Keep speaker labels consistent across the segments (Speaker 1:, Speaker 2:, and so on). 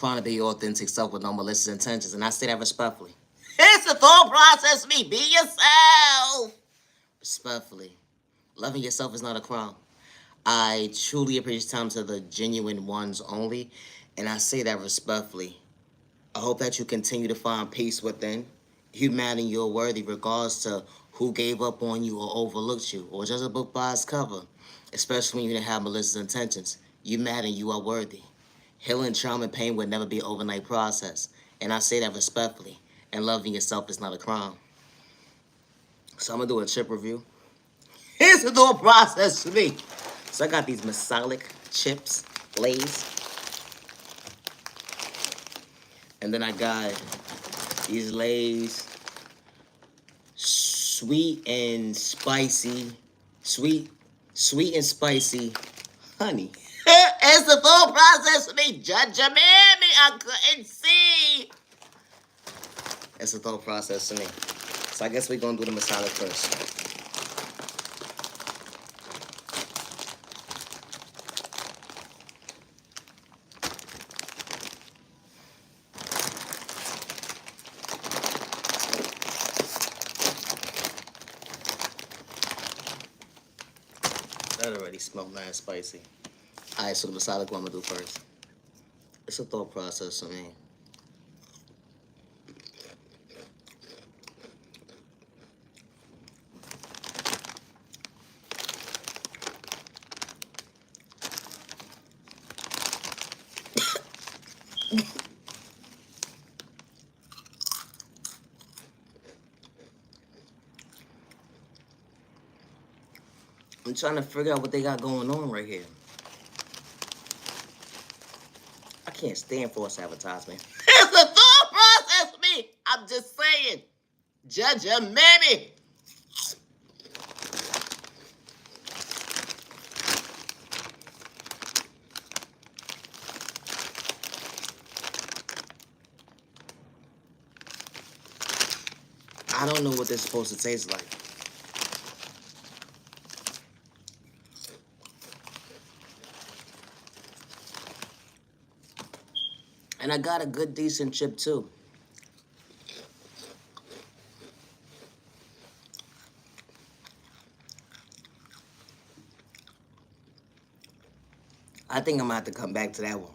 Speaker 1: trying to be your authentic self with no malicious intentions, and I say that respectfully. It's the thought process, me. Be yourself. Respectfully. Loving yourself is not a crime. I truly appreciate time to the genuine ones only, and I say that respectfully. I hope that you continue to find peace within. You matter and you're worthy, regardless to who gave up on you or overlooked you, or just a book by its cover. Especially when you didn't have malicious intentions. You matter and you are worthy. Healing trauma and pain would never be an overnight process. And I say that respectfully. And loving yourself is not a crime. So I'm going to do a chip review. Here's the thought process for me. So I got these Masalic chips, Lay's. And then I got these Lay's sweet and spicy honey. It's the thought process for me. Judge a mammy, I couldn't see. It's the thought process for me. So I guess we're going to do the masala first. That already smelled nice spicy. Alright, so the masala, what I'm going to do first. It's a thought process for me. I'm trying to figure out what they got going on right here. I can't stand false advertisement. It's a thought process for me. I'm just saying. Judge a mammy. I don't know what they're supposed to taste like. And I got a good, decent chip, too. I think I'm going to have to come back to that one.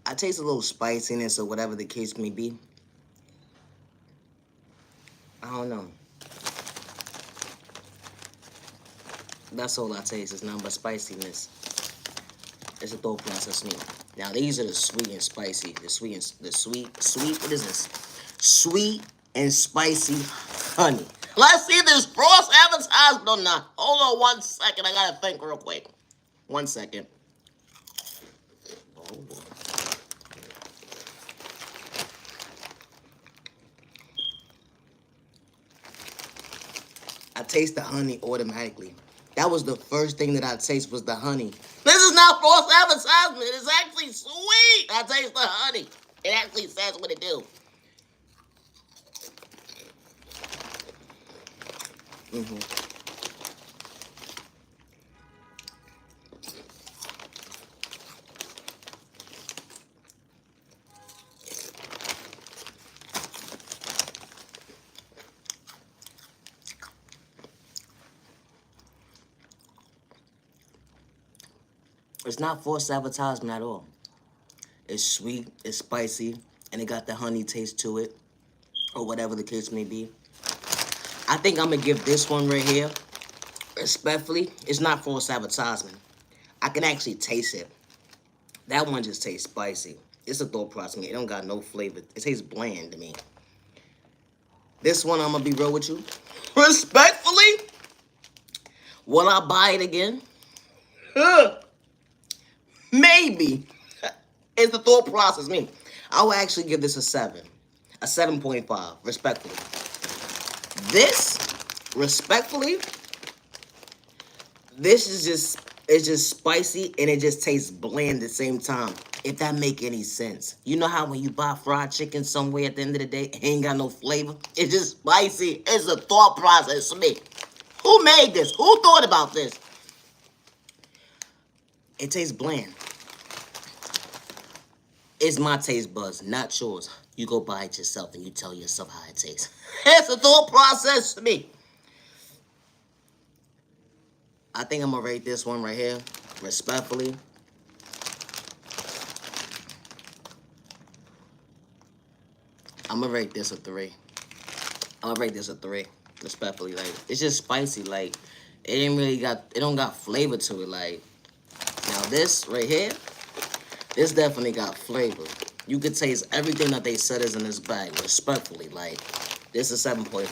Speaker 1: I taste a little spiciness or whatever the case may be. I don't know. That's all I taste. It's nothing but spiciness. It's a thought process me. Now these are the sweet and spicy. What is this? Sweet and spicy honey. Let's see this cross advertisement or not. Hold on 1 second. I gotta think real quick. 1 second. Oh. I taste the honey automatically. That was the first thing that I taste was the honey. This is not false advertisement. It's actually sweet. I taste the honey. It actually says what it do. It's not false advertisement at all. It's sweet, it's spicy, and it got the honey taste to it, or whatever the case may be. I think I'm gonna give this one right here, respectfully, it's not false advertisement. I can actually taste it. That one just tastes spicy. It's a thought process. It don't got no flavor. It tastes bland to me. This one, I'm gonna be real with you. Respectfully, will I buy it again? Maybe. It's the thought process, me. I will actually give this a 7. A 7.5, respectfully. This, respectfully, this is just spicy and it just tastes bland at the same time. If that make any sense. You know how when you buy fried chicken somewhere at the end of the day, it ain't got no flavor? It's just spicy. It's a thought process for me. Who made this? Who thought about this? It tastes bland. It's my taste buds, not yours. You go buy it yourself and you tell yourself how it tastes. It's a thought process to me. I think I'm gonna rate this one right here, respectfully. I'm gonna rate this a 3. I'm gonna rate this a 3, respectfully. Like, it's just spicy. Like, it don't got flavor to it. Like, now this right here, this definitely got flavor. You could taste everything that they said is in this bag, respectfully. Like, this is 7.5.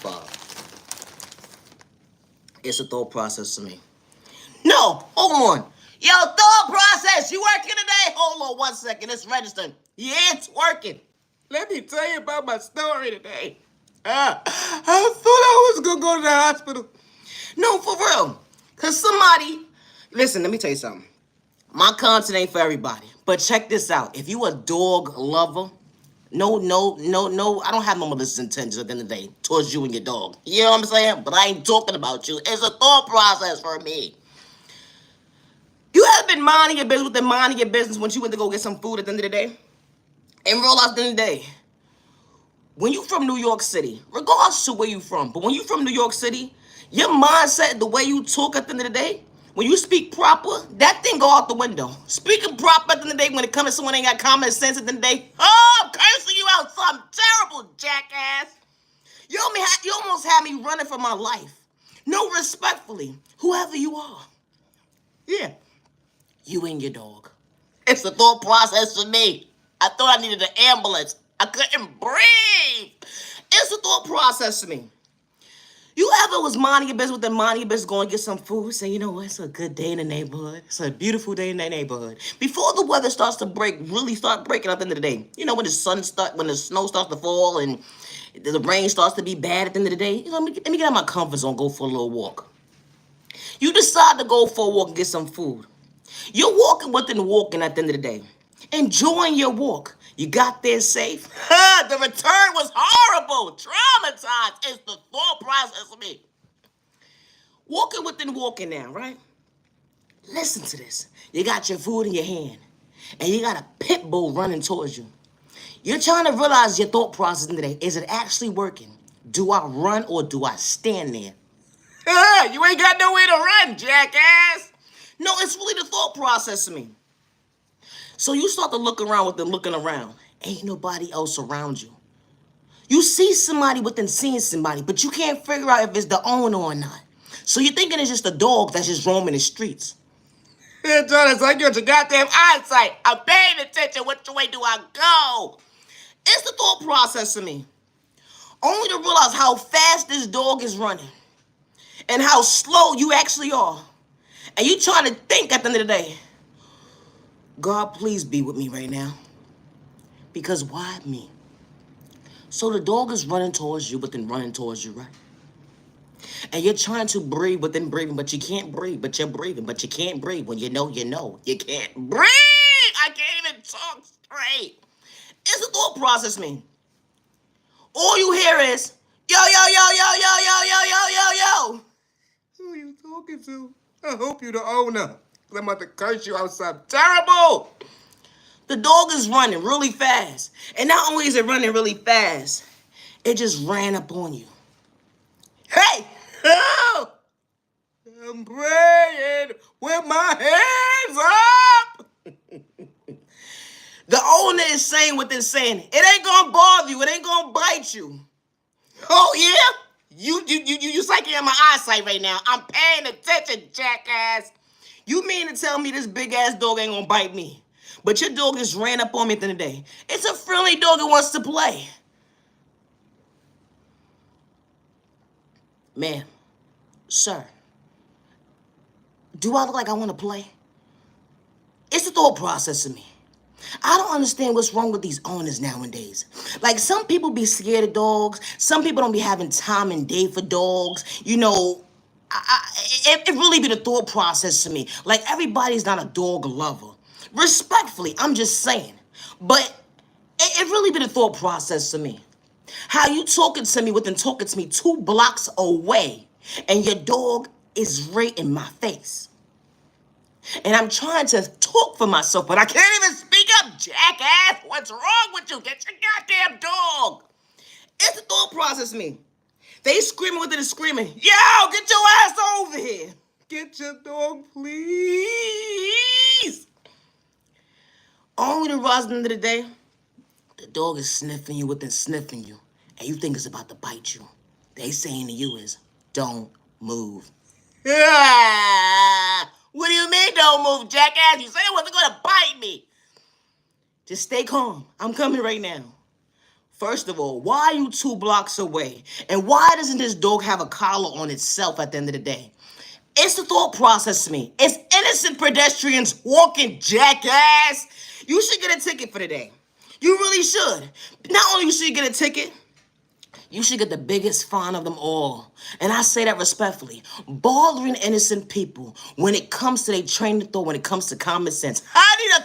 Speaker 1: It's a thought process to me. No, hold on. Yo, thought process, you working today? Hold on 1 second, it's registered. Yeah, it's working. Let me tell you about my story today. I thought I was gonna go to the hospital. No, for real. Cause somebody, listen, let me tell you something. My content ain't for everybody. But check this out. If you a dog lover, no, I don't have no malicious intentions at the end of the day towards you and your dog. You know what I'm saying? But I ain't talking about you. It's a thought process for me. You have been minding your business with the minding your business when you went to go get some food at the end of the day? And realize at the end of the day, when you from New York City, regardless of where you from, but when you from New York City, your mindset, the way you talk at the end of the day, when you speak proper, that thing go out the window. Speaking proper at the end of the day, when it comes to someone ain't got common sense at the end of the day, oh, I'm cursing you out, something terrible, jackass. You almost had me running for my life. No, respectfully, whoever you are. Yeah, you and your dog. It's the thought process for me. I thought I needed an ambulance. I couldn't breathe. It's a thought process to me. You ever was minding your business with the minding your business, going to get some food, say, you know what, it's a good day in the neighborhood. It's a beautiful day in the neighborhood. Before the weather starts to break, really start breaking at the end of the day. You know, when the snow starts to fall and the rain starts to be bad at the end of the day. You know, let me get out of my comfort zone, go for a little walk. You decide to go for a walk and get some food. You're walking within walking at the end of the day. Enjoying your walk. You got there safe. The return was horrible. Traumatized. It's the thought process of me. Walking within walking now, right? Listen to this. You got your food in your hand. And you got a pit bull running towards you. You're trying to realize your thought process today. Is it actually working? Do I run or do I stand there? You ain't got nowhere to run, jackass. No, it's really the thought process of me. So you start to look around with them looking around. Ain't nobody else around you. You see somebody within seeing somebody, but you can't figure out if it's the owner or not. So you're thinking it's just a dog that's just roaming the streets. Yeah, John, it's like you're your goddamn eyesight. I'm paying attention. Which way do I go? It's the thought process of me. Only to realize how fast this dog is running and how slow you actually are. And you trying to think at the end of the day, God, please be with me right now. Because why me? So the dog is running towards you, but then running towards you, right? And you're trying to breathe, but then breathing, but you can't breathe, but you're breathing, but you can't breathe. When you know, you can't breathe. I can't even talk straight. It's a thought process, me. All you hear is, yo, yo, yo, yo, yo, yo, yo, yo, yo, yo. Who are you talking to? I hope you're the owner. I'm about to curse you out something terrible. The dog is running really fast. And not only is it running really fast, it just ran up on you. Hey! Oh! I'm praying with my hands up! The owner is saying what they're saying. It ain't gonna bother you. It ain't gonna bite you. Oh, yeah? You psyching on my eyesight right now. I'm paying attention, jackass. You mean to tell me this big-ass dog ain't gonna bite me? But your dog just ran up on me at the end of the day. It's a friendly dog that wants to play. Ma'am, sir, do I look like I want to play? It's the thought process of me. I don't understand what's wrong with these owners nowadays. Like, some people be scared of dogs. Some people don't be having time and day for dogs. You know, it really be the thought process to me. Like, everybody's not a dog lover. Respectfully, I'm just saying. But it really be the thought process to me. How you talking to me within talking to me 2 blocks away, and your dog is right in my face. And I'm trying to talk for myself, but I can't even speak up, jackass? What's wrong with you? Get your goddamn dog. It's the thought process me. They screaming within the screaming. Yo, get your ass over here. Get your dog, please. Only the rise at the end of the day, the dog is sniffing you within sniffing you, and you think it's about to bite you. They saying to you is, don't move. What do you mean don't move, jackass? You said it wasn't gonna bite me. Just stay calm. I'm coming right now. First of all, why are you 2 blocks away? And why doesn't this dog have a collar on itself at the end of the day? It's the thought process to me. It's innocent pedestrians walking, jackass. You should get a ticket for the day. You really should. Not only should you get a ticket, you should get the biggest fine of them all. And I say that respectfully. Bothering innocent people when it comes to their train of thought, when it comes to common sense. I need a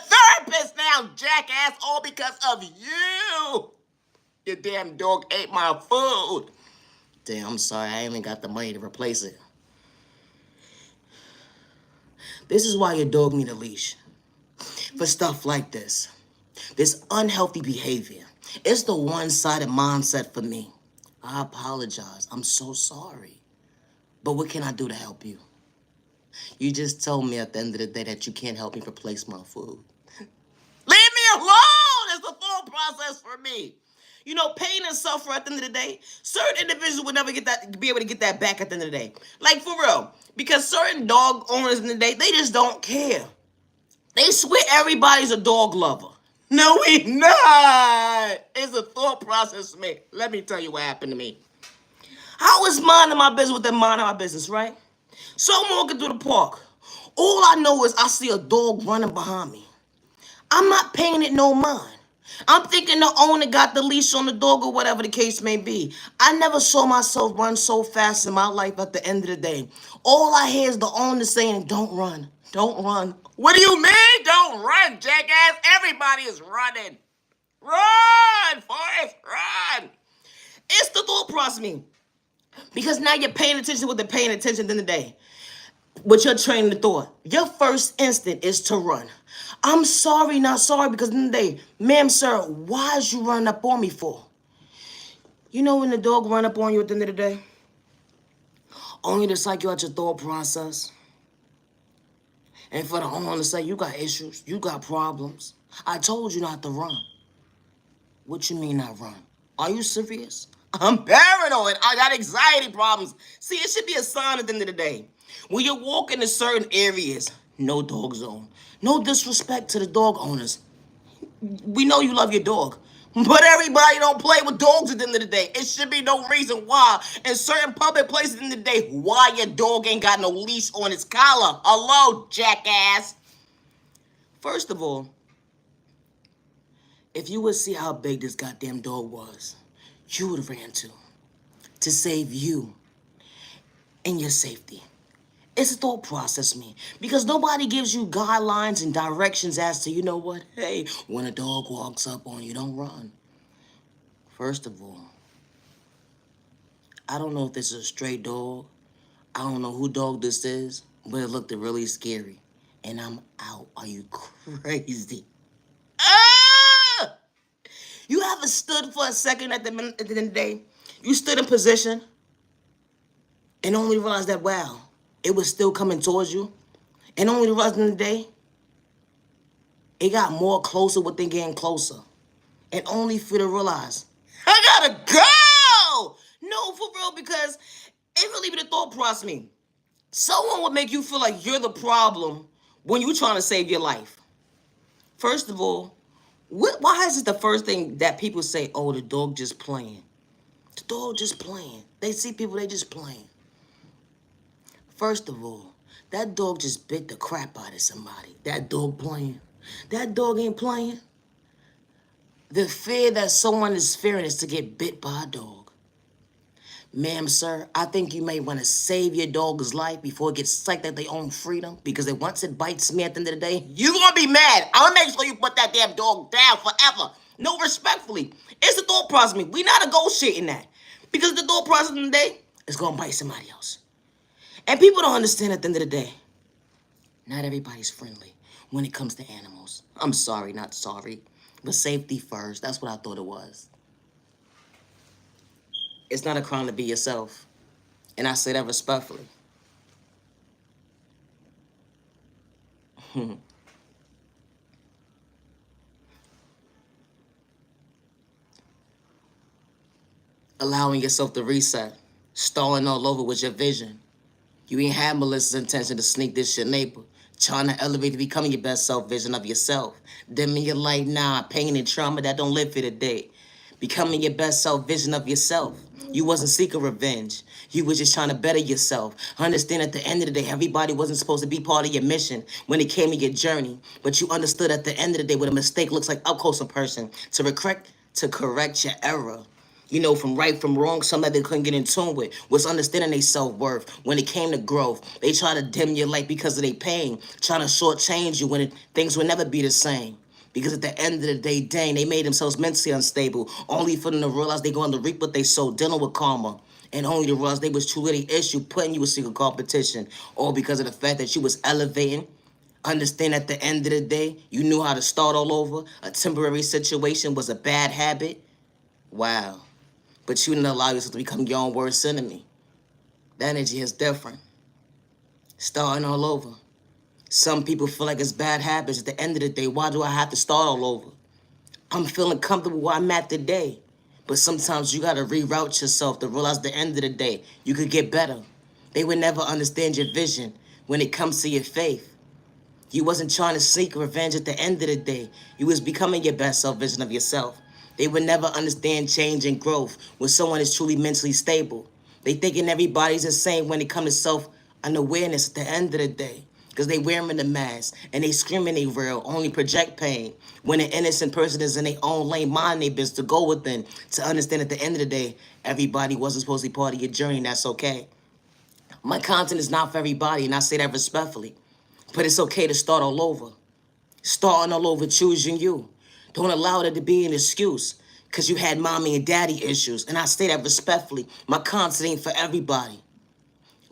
Speaker 1: therapist now, jackass, all because of you. Your damn dog ate my food. Damn, I'm sorry. I ain't even got the money to replace it. This is why your dog need a leash. For stuff like this. This unhealthy behavior. It's the one-sided mindset for me. I apologize. I'm so sorry. But what can I do to help you? You just told me at the end of the day that you can't help me replace my food. Leave me alone! It's the thought process for me. You know, pain and suffering at the end of the day, certain individuals will never be able to get that back at the end of the day. Like, for real. Because certain dog owners in the day, they just don't care. They swear everybody's a dog lover. No, we not. It's a thought process for me. Let me tell you what happened to me. I was minding my business with them minding my business, right? So I'm walking through the park. All I know is I see a dog running behind me. I'm not paying it no mind. I'm thinking the owner got the leash on the dog or whatever the case may be. I never saw myself run so fast in my life at the end of the day. All I hear is the owner saying, don't run, don't run. What do you mean, don't run, jackass? Everybody is running. Run, Forrest, run. It's the thought process me. Because now you're paying attention to what they're paying attention at the end of the day. With your training of thought, your first instinct is to run. I'm sorry, not sorry, because in the day, ma'am, sir, why is you running up on me for? You know when the dog run up on you at the end of the day? Only to psych you out your thought process. And for the owner to say, you got issues, you got problems. I told you not to run. What you mean not run? Are you serious? I'm paranoid. I got anxiety problems. See, it should be a sign at the end of the day. When you walk into certain areas, no dog zone. No disrespect to the dog owners. We know you love your dog. But everybody don't play with dogs at the end of the day. It should be no reason why in certain public places at the end of the day why your dog ain't got no leash on its collar. Hello, jackass. First of all, if you would see how big this goddamn dog was, you would have ran to save you and your safety. It's a thought process, me. Because nobody gives you guidelines and directions as to, you know what? Hey, when a dog walks up on you, don't run. First of all, I don't know if this is a stray dog. I don't know who dog this is, but it looked really scary. And I'm out. Are you crazy? Ah! You ever stood for a second at the end of the day? You stood in position and only realized that, wow, it was still coming towards you. And only the rest of the day, it got more closer within getting closer. And only for you to realize, I gotta go! No, for real, because it really be the thought process me. Someone would make you feel like you're the problem when you're trying to save your life. First of all, why is it the first thing that people say, oh, the dog just playing? The dog just playing. They see people, they just playing. First of all, that dog just bit the crap out of somebody. That dog playing. That dog ain't playing. The fear that someone is fearing is to get bit by a dog. Ma'am, sir, I think you may want to save your dog's life before it gets psyched at their own freedom. Because if once it bites me at the end of the day, you're going to be mad. I'm going to make sure you put that damn dog down forever. No, respectfully. It's the thought process me. We not negotiating that. Because the thought process of the day is going to bite somebody else. And people don't understand at the end of the day, not everybody's friendly. when it comes to animals. I'm sorry, not sorry. But safety first. That's what I thought it was. It's not a crime to be yourself. And I say that respectfully. Allowing yourself to reset. Stalling all over with your vision. You ain't had malicious intention to sneak this shit, neighbor. Trying to elevate to becoming your best self vision of yourself. Dimming your light now, pain and trauma that don't live for today. Becoming your best self vision of yourself. You wasn't seeking revenge. You was just trying to better yourself. Understand at the end of the day, everybody wasn't supposed to be part of your mission when it came to your journey. But you understood at the end of the day what a mistake looks like up close in person. To correct your error. You know, from right from wrong, something that they couldn't get in tune with was understanding their self-worth. When it came to growth, they try to dim your light because of their pain, trying to shortchange you when things would never be the same. Because at the end of the day, dang, they made themselves mentally unstable, only for them to realize they going to reap what they sow, dealing with karma. And only to realize they was truly the issue, putting you in secret competition, all because of the fact that you was elevating. Understand at the end of the day, you knew how to start all over. A temporary situation was a bad habit. Wow. But you didn't allow yourself to become your own worst enemy. That energy is different. Starting all over. Some people feel like it's bad habits. At the end of the day, why do I have to start all over? I'm feeling comfortable where I'm at today. But sometimes you gotta reroute yourself to realize at the end of the day, you could get better. They would never understand your vision when it comes to your faith. You wasn't trying to seek revenge at the end of the day. You was becoming your best self vision of yourself. They would never understand change and growth when someone is truly mentally stable. They thinking everybody's the same when it comes to self-unawareness at the end of the day. Because they wearing the mask and they screaming they real, only project pain. When an innocent person is in their own lane, mind their business to go within, to understand at the end of the day, everybody wasn't supposed to be part of your journey, and that's okay. My content is not for everybody, and I say that respectfully. But it's okay to start all over. Starting all over, choosing you. Don't allow it to be an excuse because you had mommy and daddy issues. And I say that respectfully. My content ain't for everybody.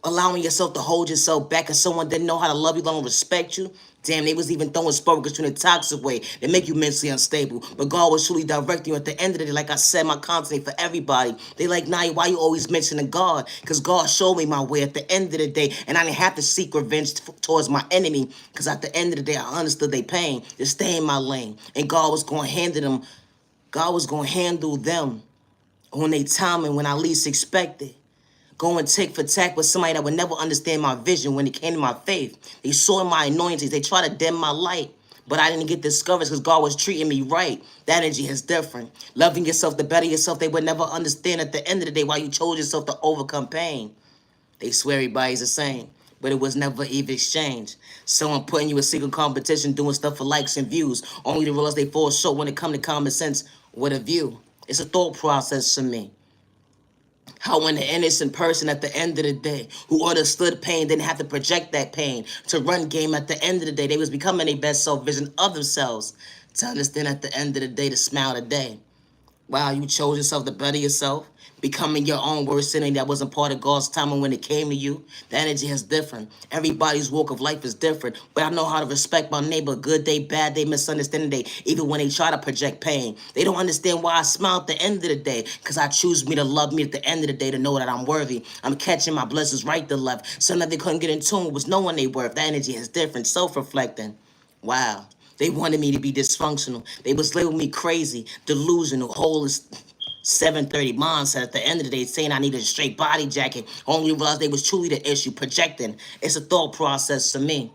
Speaker 1: Allowing yourself to hold yourself back and someone didn't know how to love you, don't respect you. Damn, they was even throwing sparkles in a toxic way. They make you mentally unstable. But God was truly directing you at the end of the day. Like I said, my content for everybody. They like, nah, why you always mentioning God? Because God showed me my way at the end of the day. And I didn't have to seek revenge towards my enemy. Because at the end of the day, I understood their pain. Just stay in my lane. And God was going to handle them. God was going to handle them on their time and when I least expected. Going tick for tack with somebody that would never understand my vision when it came to my faith. They saw my anointings. They tried to dim my light. But I didn't get discouraged because God was treating me right. That energy is different. Loving yourself to better yourself, they would never understand at the end of the day why you chose yourself to overcome pain. They swear everybody's the same. But it was never even exchanged. Someone putting you in secret competition, doing stuff for likes and views, only to realize they fall short when it comes to common sense with a view. It's a thought process for me. How when the innocent person at the end of the day who understood pain didn't have to project that pain to run game at the end of the day. They was becoming their best self vision of themselves to understand at the end of the day to smile today. Wow, you chose yourself to better yourself, becoming your own worst enemy that wasn't part of God's timing when it came to you. The energy is different. Everybody's walk of life is different, but I know how to respect my neighbor. Good day, bad day, misunderstanding day, even when they try to project pain. They don't understand why I smile at the end of the day, because I choose me to love me at the end of the day, to know that I'm worthy. I'm catching my blessings right to left. Something that they couldn't get in tune with was knowing they worth. That energy is different, self-reflecting. Wow. They wanted me to be dysfunctional. They was labeling me crazy, delusional, holeless, 730 mindset. At the end of the day, saying I needed a straight body jacket. Only realized they was truly the issue, projecting. It's a thought process to me.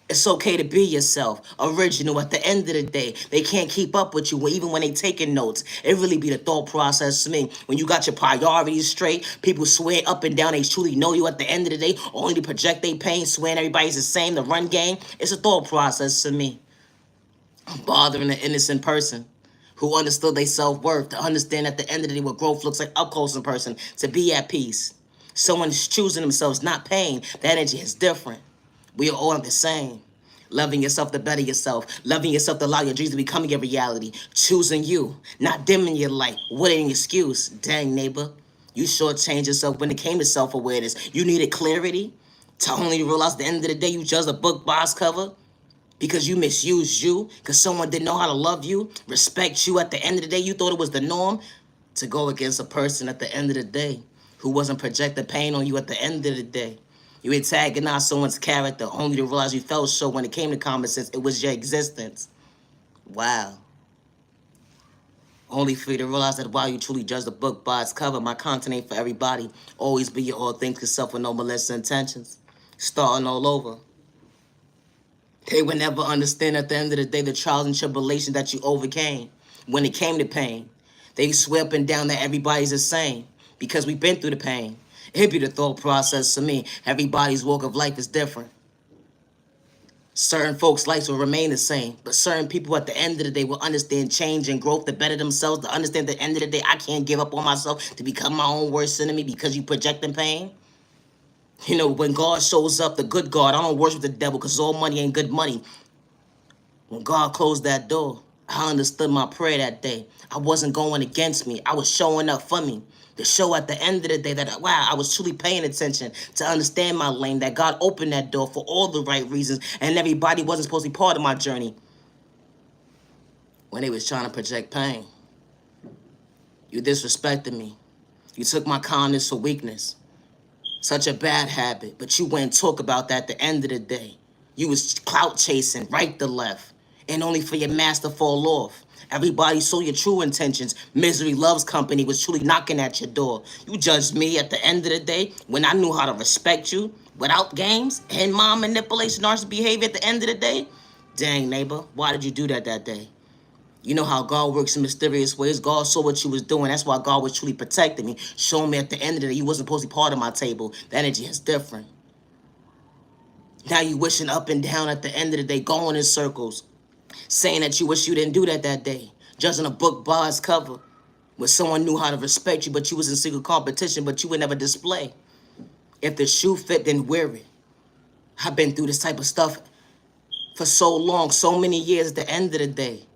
Speaker 1: It's okay to be yourself, original. At the end of the day, they can't keep up with you even when they taking notes. It really be the thought process to me. When you got your priorities straight, people swear up and down they truly know you at the end of the day, only to project their pain, swearing everybody's the same, the run game. It's a thought process to me. Bothering an innocent person who understood their self-worth, to understand at the end of the day what growth looks like up close in person, to be at peace. Someone's choosing themselves, not pain. That energy is different. We are all the same. Loving yourself to better yourself. Loving yourself to allow your dreams to become your reality. Choosing you, not dimming your light. What an excuse. Dang, neighbor. You shortchanged yourself when it came to self-awareness. You needed clarity to only realize at the end of the day you judged a book box cover. because you misused you, because someone didn't know how to love you, respect you at the end of the day. You thought it was the norm to go against a person at the end of the day who wasn't projecting pain on you at the end of the day. You antagonized someone's character only to realize you felt so when it came to common sense, it was your existence. Wow. Only for you to realize that while you truly judge the book by its cover, my content ain't for everybody. Always be your authentic self with no malicious intentions. Starting all over. They would never understand at the end of the day the trials and tribulations that you overcame when it came to pain. They swear up and down that everybody's the same because we've been through the pain. It'd be the thought process to me. Everybody's walk of life is different. Certain folks' lives will remain the same, but certain people at the end of the day will understand change and growth to better themselves, to understand at the end of the day I can't give up on myself to become my own worst enemy because you projecting pain. You know, when God shows up, the good God, I don't worship the devil because all money ain't good money. When God closed that door, I understood my prayer that day. I wasn't going against me. I was showing up for me. To show at the end of the day that, wow, I was truly paying attention to understand my lane, that God opened that door for all the right reasons, and everybody wasn't supposed to be part of my journey when they was trying to project pain. You disrespected me. You took my kindness for weakness. Such a bad habit, but you went and talk about that at the end of the day. You was clout chasing right to left, and only for your master fall off. Everybody saw your true intentions. Misery loves company was truly knocking at your door. You judged me at the end of the day when I knew how to respect you without games and my manipulation, narcissistic behavior at the end of the day. Dang, neighbor, why did you do that day? You know how God works in mysterious ways. God saw what you was doing. That's why God was truly protecting me, showing me at the end of the day you wasn't supposed to be part of my table. The energy is different. Now you wishing up and down at the end of the day, going in circles, saying that you wish you didn't do that day. Judging a book by its cover, where someone knew how to respect you, but you was in secret competition, but you would never display. If the shoe fit, then wear it. I've been through this type of stuff for so long, so many years at the end of the day.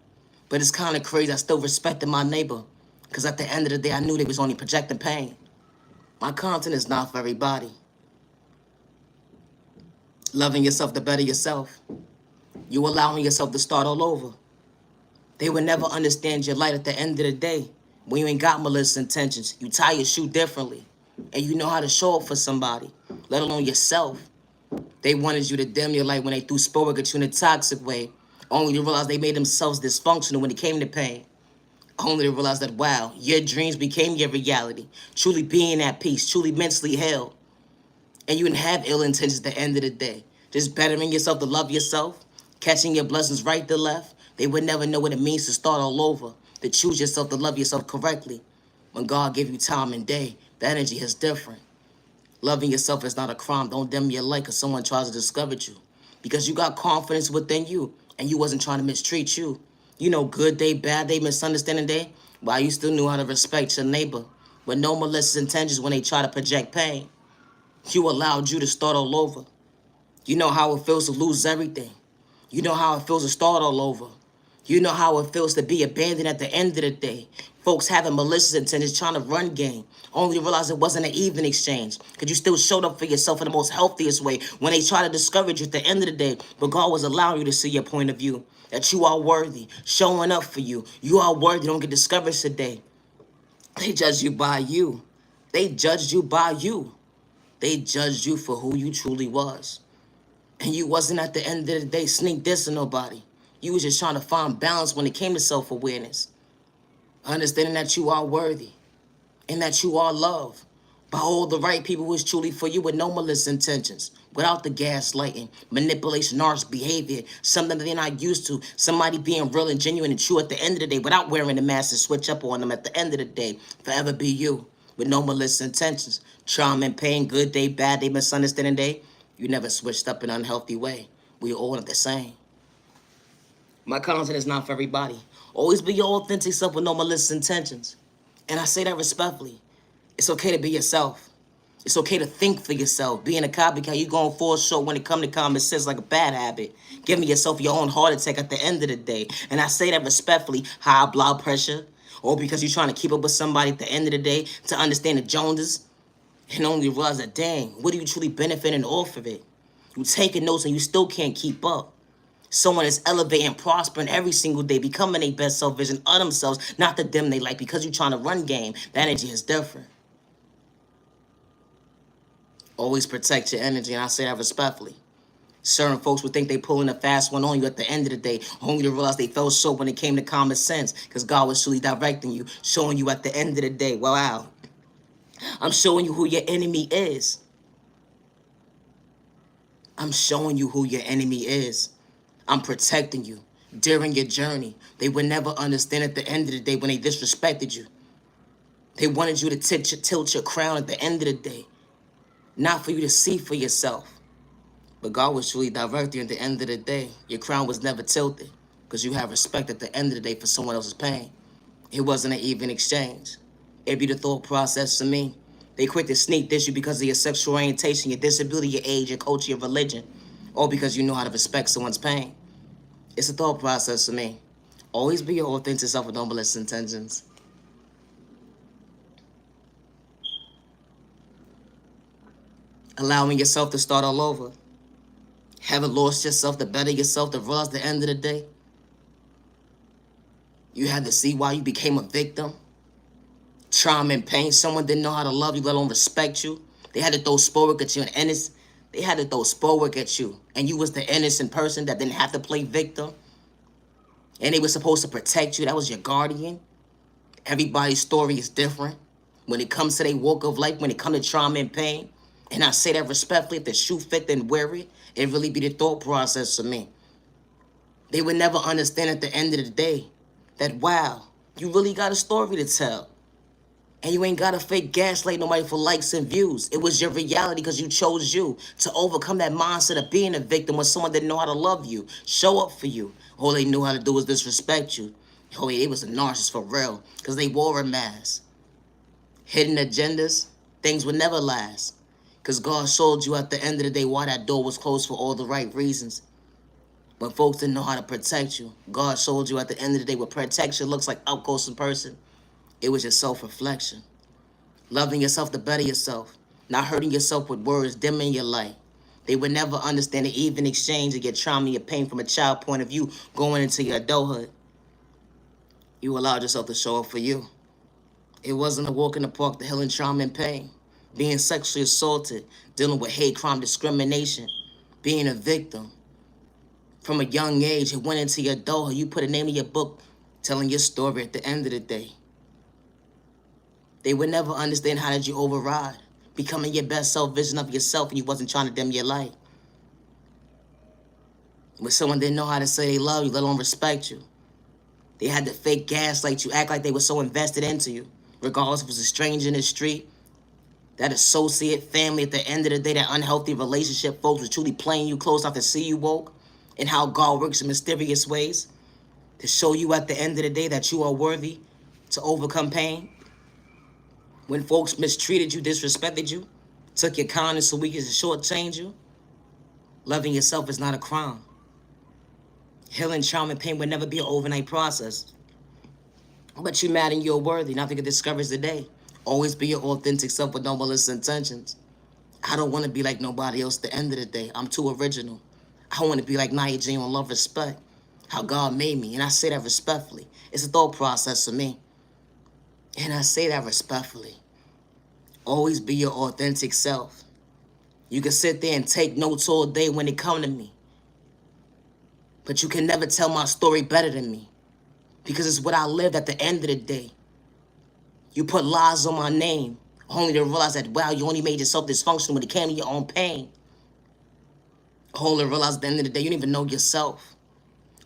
Speaker 1: But it's kind of crazy. I still respected my neighbor. Because at the end of the day, I knew they was only projecting pain. My content is not for everybody. Loving yourself to better yourself. You allowing yourself to start all over. They will never understand your light at the end of the day. When you ain't got malicious intentions, you tie your shoe differently. And you know how to show up for somebody, let alone yourself. They wanted you to dim your light when they threw sport at you in a toxic way, only to realize they made themselves dysfunctional when it came to pain. Only to realize that, wow, your dreams became your reality. Truly being at peace, truly mentally held. And you didn't have ill intentions at the end of the day. Just bettering yourself to love yourself, catching your blessings right to left. They would never know what it means to start all over, to choose yourself, to love yourself correctly. When God gave you time and day, the energy is different. Loving yourself is not a crime. Don't dim your light because someone tries to discourage you. Because you got confidence within you and you wasn't trying to mistreat you. You know, good day, bad day, misunderstanding day. While you still knew how to respect your neighbor. With no malicious intentions when they try to project pain. You allowed you to start all over. You know how it feels to lose everything. You know how it feels to start all over. You know how it feels to be abandoned at the end of the day. Folks having malicious intentions trying to run game, only to realize it wasn't an even exchange. Because you still showed up for yourself in the most healthiest way when they try to discourage you at the end of the day. But God was allowing you to see your point of view. That you are worthy, showing up for you. You are worthy, don't get discouraged today. They judged you by you. They judged you by you. They judged you for who you truly was. And you wasn't at the end of the day sneak dissing nobody. You was just trying to find balance when it came to self-awareness. Understanding that you are worthy and that you are loved by all the right people who is truly for you with no malicious intentions, without the gaslighting, manipulation, narcissistic behavior, something that they're not used to, somebody being real and genuine and true at the end of the day without wearing the mask and switch up on them at the end of the day. Forever be you with no malicious intentions. Trauma and pain, good day, bad day, misunderstanding day. You never switched up in an unhealthy way. We all are the same. My content is not for everybody. Always be your authentic self with no malicious intentions. And I say that respectfully. It's okay to be yourself. It's okay to think for yourself. Being a copycat, you going fall short when it comes to common sense like a bad habit. Giving yourself your own heart attack at the end of the day. And I say that respectfully. High blood pressure. Or because you're trying to keep up with somebody at the end of the day to understand the Joneses. And only realize that, dang, what are you truly benefiting off of it? You taking notes and you still can't keep up. Someone is elevating, prospering every single day, becoming a best self vision of themselves, not the them they like. Because you're trying to run game, the energy is different. Always protect your energy, and I say that respectfully. Certain folks would think they pulling a fast one on you at the end of the day, only to realize they fell short when it came to common sense, because God was truly directing you, showing you at the end of the day, wow, I'm showing you who your enemy is. I'm showing you who your enemy is. I'm protecting you during your journey. They would never understand at the end of the day when they disrespected you. They wanted you to tilt your crown at the end of the day, not for you to see for yourself. But God was truly directing you at the end of the day. Your crown was never tilted because you have respect at the end of the day for someone else's pain. It wasn't an even exchange. It'd be the thought process to me. They quick to sneak diss you because of your sexual orientation, your disability, your age, your culture, your religion, or because you know how to respect someone's pain. It's a thought process to me. Always be your authentic self with no malicious intentions. Allowing yourself to start all over. Haven't lost yourself to better yourself to realize at the end of the day. You had to see why you became a victim. Trauma and pain. Someone didn't know how to love you, let alone respect you. They had to throw sport at you and innocent. They had to throw sport at you. And you was the innocent person that didn't have to play victim. And they were supposed to protect you. That was your guardian. Everybody's story is different. When it comes to their walk of life, when it comes to trauma and pain. And I say that respectfully, if the shoe fit, then wear it. It really be the thought process for me. They would never understand at the end of the day that, wow, you really got a story to tell. And you ain't got to fake gaslight nobody for likes and views. It was your reality because you chose you to overcome that mindset of being a victim when someone didn't know how to love you, show up for you. All they knew how to do was disrespect you. Oh, yeah, they was a narcissist for real because they wore a mask. Hidden agendas, things would never last. Because God showed you at the end of the day why that door was closed for all the right reasons. When folks didn't know how to protect you, God showed you at the end of the day what protection looks like up close in person. It was your self-reflection. Loving yourself to better yourself. Not hurting yourself with words, dimming your light. They would never understand the even exchange of your trauma and your pain from a child point of view going into your adulthood. You allowed yourself to show up for you. It wasn't a walk in the park to healing trauma and pain. Being sexually assaulted, dealing with hate crime, discrimination, being a victim. From a young age, it went into your adulthood. You put a name in your book telling your story at the end of the day. They would never understand how did you override, becoming your best self vision of yourself and you wasn't trying to dim your light. When someone didn't know how to say they love you, let alone respect you. They had to fake gaslight you, act like they were so invested into you. Regardless if it was a stranger in the street, that associate, family, at the end of the day, that unhealthy relationship, folks was truly playing you close enough to see you woke, and how God works in mysterious ways to show you at the end of the day that you are worthy to overcome pain. When folks mistreated you, disrespected you, took your kindness so weakness to shortchange you, loving yourself is not a crime. Healing trauma and pain would never be an overnight process. But you're mad and you're worthy. Nothing can discourage the day. Always be your authentic self with no malicious intentions. I don't want to be like nobody else at the end of the day. I'm too original. I want to be like Nia Jane on love, respect. How God made me. And I say that respectfully. It's a thought process for me. And I say that respectfully. Always be your authentic self. You can sit there and take notes all day when it come to me. But you can never tell my story better than me. Because it's what I lived at the end of the day. You put lies on my name, only to realize that, wow, you only made yourself dysfunctional when it came to your own pain. Only to realize at the end of the day, you didn't even know yourself.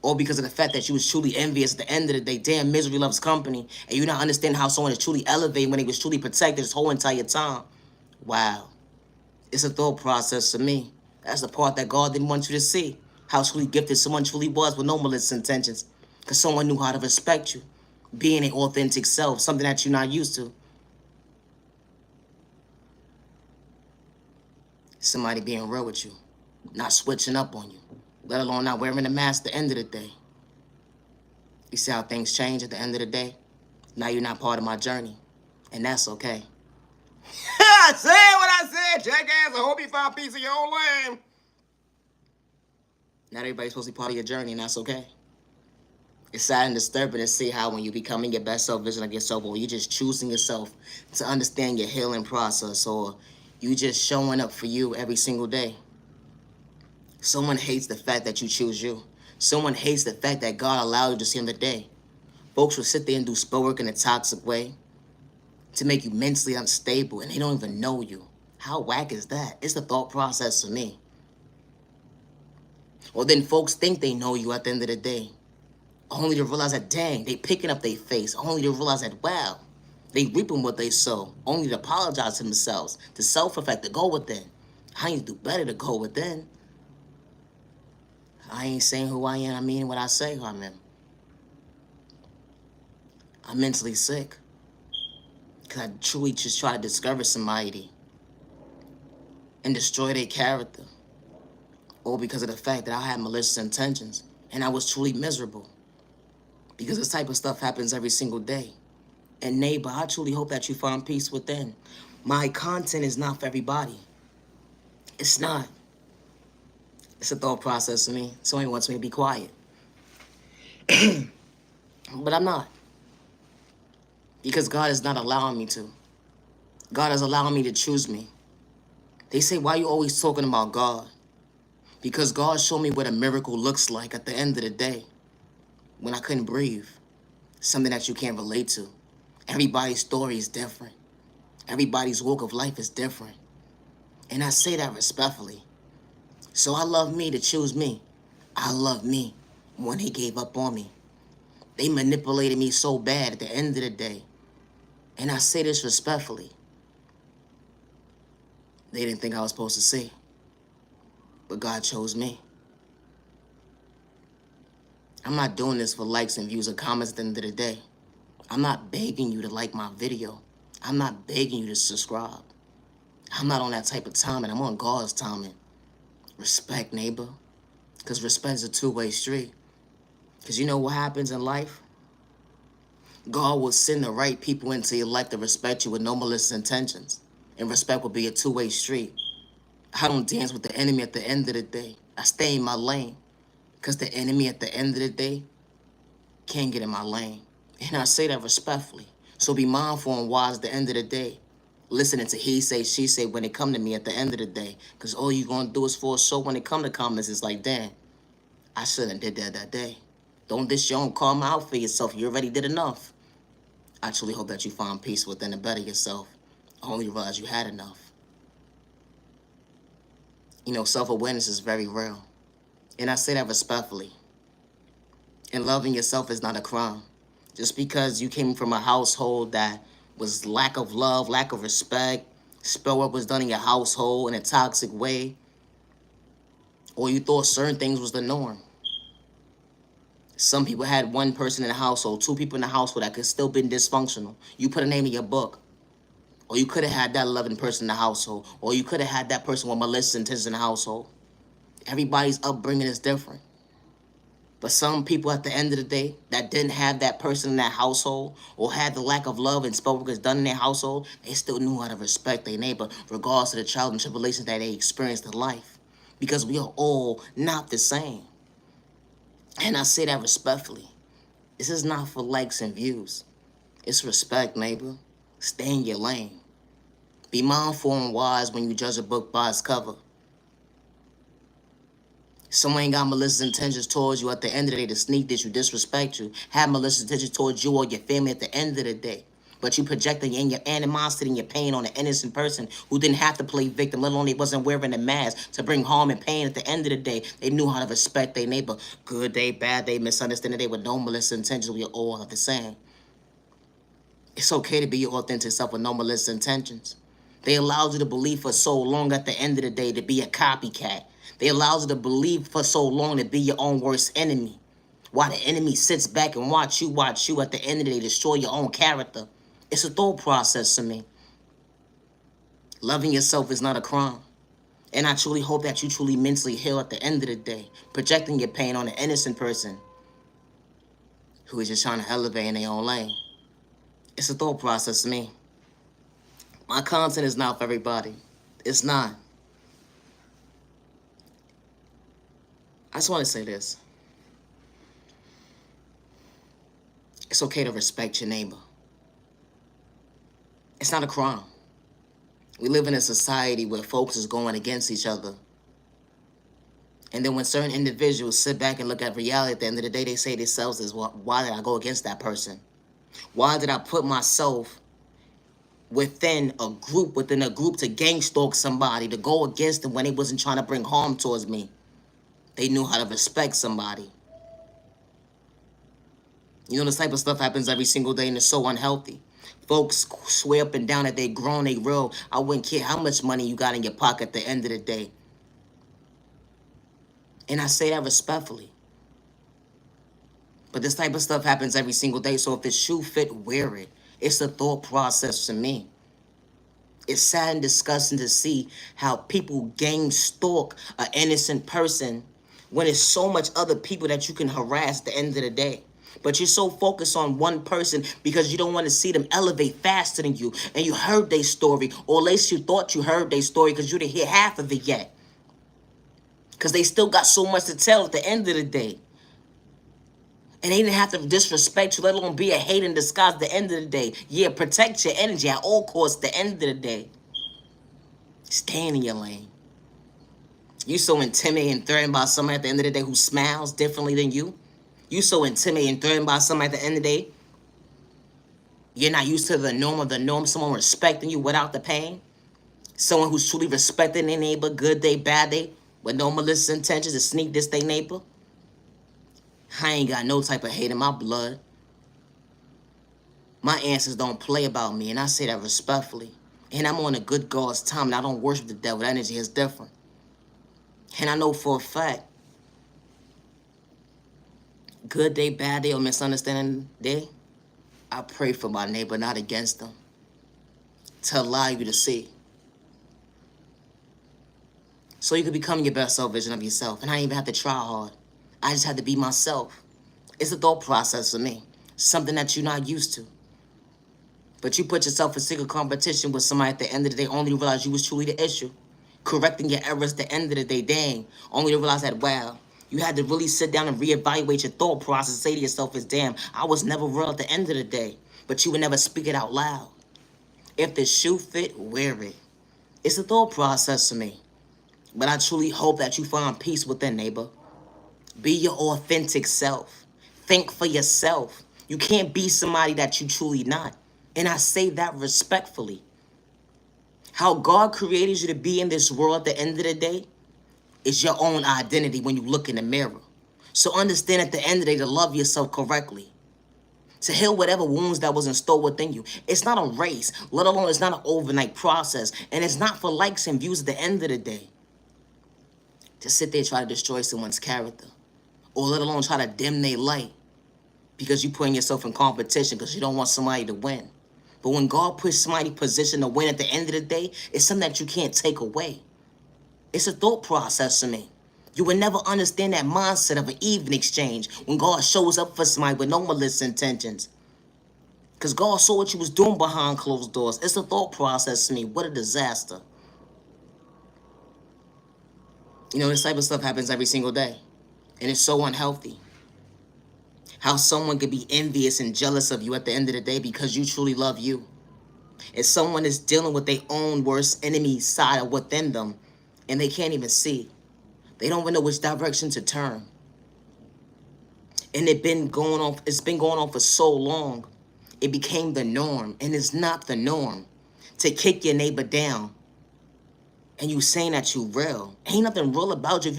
Speaker 1: Or because of the fact that you was truly envious at the end of the day. Damn, misery loves company. And you not understand how someone is truly elevated when they was truly protected this whole entire time. Wow. It's a thought process for me. That's the part that God didn't want you to see. How truly gifted someone truly was with no malicious intentions. Because someone knew how to respect you. Being an authentic self, something that you're not used to. Somebody being real with you. Not switching up on you. Let alone not wearing a mask at the end of the day. You see how things change at the end of the day? Now you're not part of my journey. And that's okay. I said what I said, jackass. I hope you found peace in your own lane. Not everybody's supposed to be part of your journey, and that's okay. It's sad and disturbing to see how when you're becoming your best self vision of yourself, or you're just choosing yourself to understand your healing process, or you just showing up for you every single day. Someone hates the fact that you choose you. Someone hates the fact that God allowed you to see another day. Folks will sit there and do spell work in a toxic way to make you mentally unstable, and they don't even know you. How whack is that? It's the thought process for me. Or then folks think they know you at the end of the day, only to realize that, dang, they picking up their face, only to realize that, wow, they reaping what they sow, only to apologize to themselves, to self-reflect, to go within. I need to do better to go within. I ain't saying who I am, I mean what I say who I am. I'm mentally sick. Because I truly just try to discover somebody and destroy their character. Or because of the fact that I had malicious intentions and I was truly miserable. Because this type of stuff happens every single day. And neighbor, I truly hope that you find peace within. My content is not for everybody. It's not. It's a thought process for me. Somebody wants me to be quiet. But I'm not. Because God is not allowing me to. God is allowing me to choose me. They say, why are you always talking about God? Because God showed me what a miracle looks like at the end of the day. When I couldn't breathe. Something that you can't relate to. Everybody's story is different. Everybody's walk of life is different. And I say that respectfully. So I love me to choose me. I love me when they gave up on me. They manipulated me so bad at the end of the day. And I say this respectfully. They didn't think I was supposed to see. But God chose me. I'm not doing this for likes and views or comments at the end of the day. I'm not begging you to like my video. I'm not begging you to subscribe. I'm not on that type of timing. I'm on God's timing. Respect, neighbor. Because respect is a two-way street. Because you know what happens in life? God will send the right people into your life to respect you with no malicious intentions. And respect will be a two-way street. I don't dance with the enemy at the end of the day. I stay in my lane. Because the enemy at the end of the day can't get in my lane. And I say that respectfully. So be mindful and wise at the end of the day. Listening to he say, she say when it come to me at the end of the day. Because all you going to do is for a show when it come to comments. It's like, damn, I shouldn't have did that day. Don't dish your own karma out for yourself. You already did enough. I truly hope that you find peace within and better yourself. Only realize you had enough. You know, self-awareness is very real. And I say that respectfully. And loving yourself is not a crime. Just because you came from a household that was lack of love, lack of respect, spell work was done in your household in a toxic way, or you thought certain things was the norm. Some people had one person in the household, two people in the household that could still been dysfunctional. You put a name in your book. Or you could have had that loving person in the household. Or you could have had that person with malicious intentions in the household. Everybody's upbringing is different. But some people at the end of the day that didn't have that person in that household or had the lack of love and spell work is done in their household, they still knew how to respect their neighbor regardless of the trials and tribulations that they experienced in life. Because we are all not the same. And I say that respectfully. This is not for likes and views. It's respect, neighbor. Stay in your lane. Be mindful and wise when you judge a book by its cover. Someone ain't got malicious intentions towards you at the end of the day to sneak this, you disrespect you, have malicious intentions towards you or your family at the end of the day. But you projecting your animosity and your pain on an innocent person who didn't have to play victim, let alone they wasn't wearing a mask to bring harm and pain. At the end of the day, they knew how to respect their neighbor. Good day, bad day, misunderstanding day with no malicious intentions. We are all the same. It's okay to be your authentic self with no malicious intentions. They allowed you to believe for so long at the end of the day to be a copycat. They allowed you to believe for so long to be your own worst enemy. While the enemy sits back and watch you at the end of the day destroy your own character. It's a thought process to me. Loving yourself is not a crime. And I truly hope that you truly mentally heal at the end of the day, projecting your pain on an innocent person who is just trying to elevate in their own lane. It's a thought process to me. My content is not for everybody. It's not. I just want to say this. It's okay to respect your neighbor. It's not a crime. We live in a society where folks is going against each other. And then when certain individuals sit back and look at reality, at the end of the day, they say to themselves is, well, why did I go against that person? Why did I put myself within a group to gang stalk somebody, to go against them when they wasn't trying to bring harm towards me? They knew how to respect somebody. You know, this type of stuff happens every single day and it's so unhealthy. Folks swear up and down that they grown, they real. I wouldn't care how much money you got in your pocket at the end of the day. And I say that respectfully. But this type of stuff happens every single day. So if the shoe fit, wear it. It's a thought process to me. It's sad and disgusting to see how people gang stalk an innocent person when there's so much other people that you can harass at the end of the day. But you're so focused on one person because you don't want to see them elevate faster than you. And you heard their story, or at least you thought you heard their story because you didn't hear half of it yet. Because they still got so much to tell at the end of the day. And they didn't have to disrespect you, let alone be a hate in disguise at the end of the day. Yeah, protect your energy at all costs at the end of the day. Stay in your lane. You so intimidated and threatened by someone at the end of the day who smiles differently than you. You so intimidated and threatened by someone at the end of the day. You're not used to the norm of the norm, someone respecting you without the pain. Someone who's truly respecting their neighbor, good day, bad day, with no malicious intentions to sneak this their neighbor. I ain't got no type of hate in my blood. My ancestors don't play about me, and I say that respectfully. And I'm on a good God's time, and I don't worship the devil. That energy is different. And I know for a fact, good day, bad day, or misunderstanding day, I pray for my neighbor, not against them, to allow you to see. So you can become your best self vision of yourself. And I didn't even have to try hard. I just had to be myself. It's a thought process for me. Something that you're not used to. But you put yourself in secret competition with somebody at the end of the day, only to realize you was truly the issue. Correcting your errors at the end of the day, dang. Only to realize that, wow, you had to really sit down and reevaluate your thought process, say to yourself, is damn, I was never real at the end of the day. But you would never speak it out loud. If the shoe fit, wear it. It's a thought process for me. But I truly hope that you find peace within, neighbor. Be your authentic self. Think for yourself. You can't be somebody that you truly not. And I say that respectfully. How God created you to be in this world at the end of the day is your own identity when you look in the mirror. So understand at the end of the day to love yourself correctly. To heal whatever wounds that was installed within you. It's not a race, let alone it's not an overnight process. And it's not for likes and views at the end of the day. To sit there and try to destroy someone's character. Or let alone try to dim their light. Because you're putting yourself in competition because you don't want somebody to win. But when God puts somebody in position to win at the end of the day, it's something that you can't take away. It's a thought process to me. You will never understand that mindset of an even exchange when God shows up for somebody with no malicious intentions. Because God saw what you was doing behind closed doors. It's a thought process to me. What a disaster. You know, this type of stuff happens every single day. And it's so unhealthy. How someone could be envious and jealous of you at the end of the day because you truly love you. If someone is dealing with their own worst enemy side of within them and they can't even see. They don't even know which direction to turn. And it's been going on for so long. It became the norm. And it's not the norm to kick your neighbor down. And you saying that you real. Ain't nothing real about you. If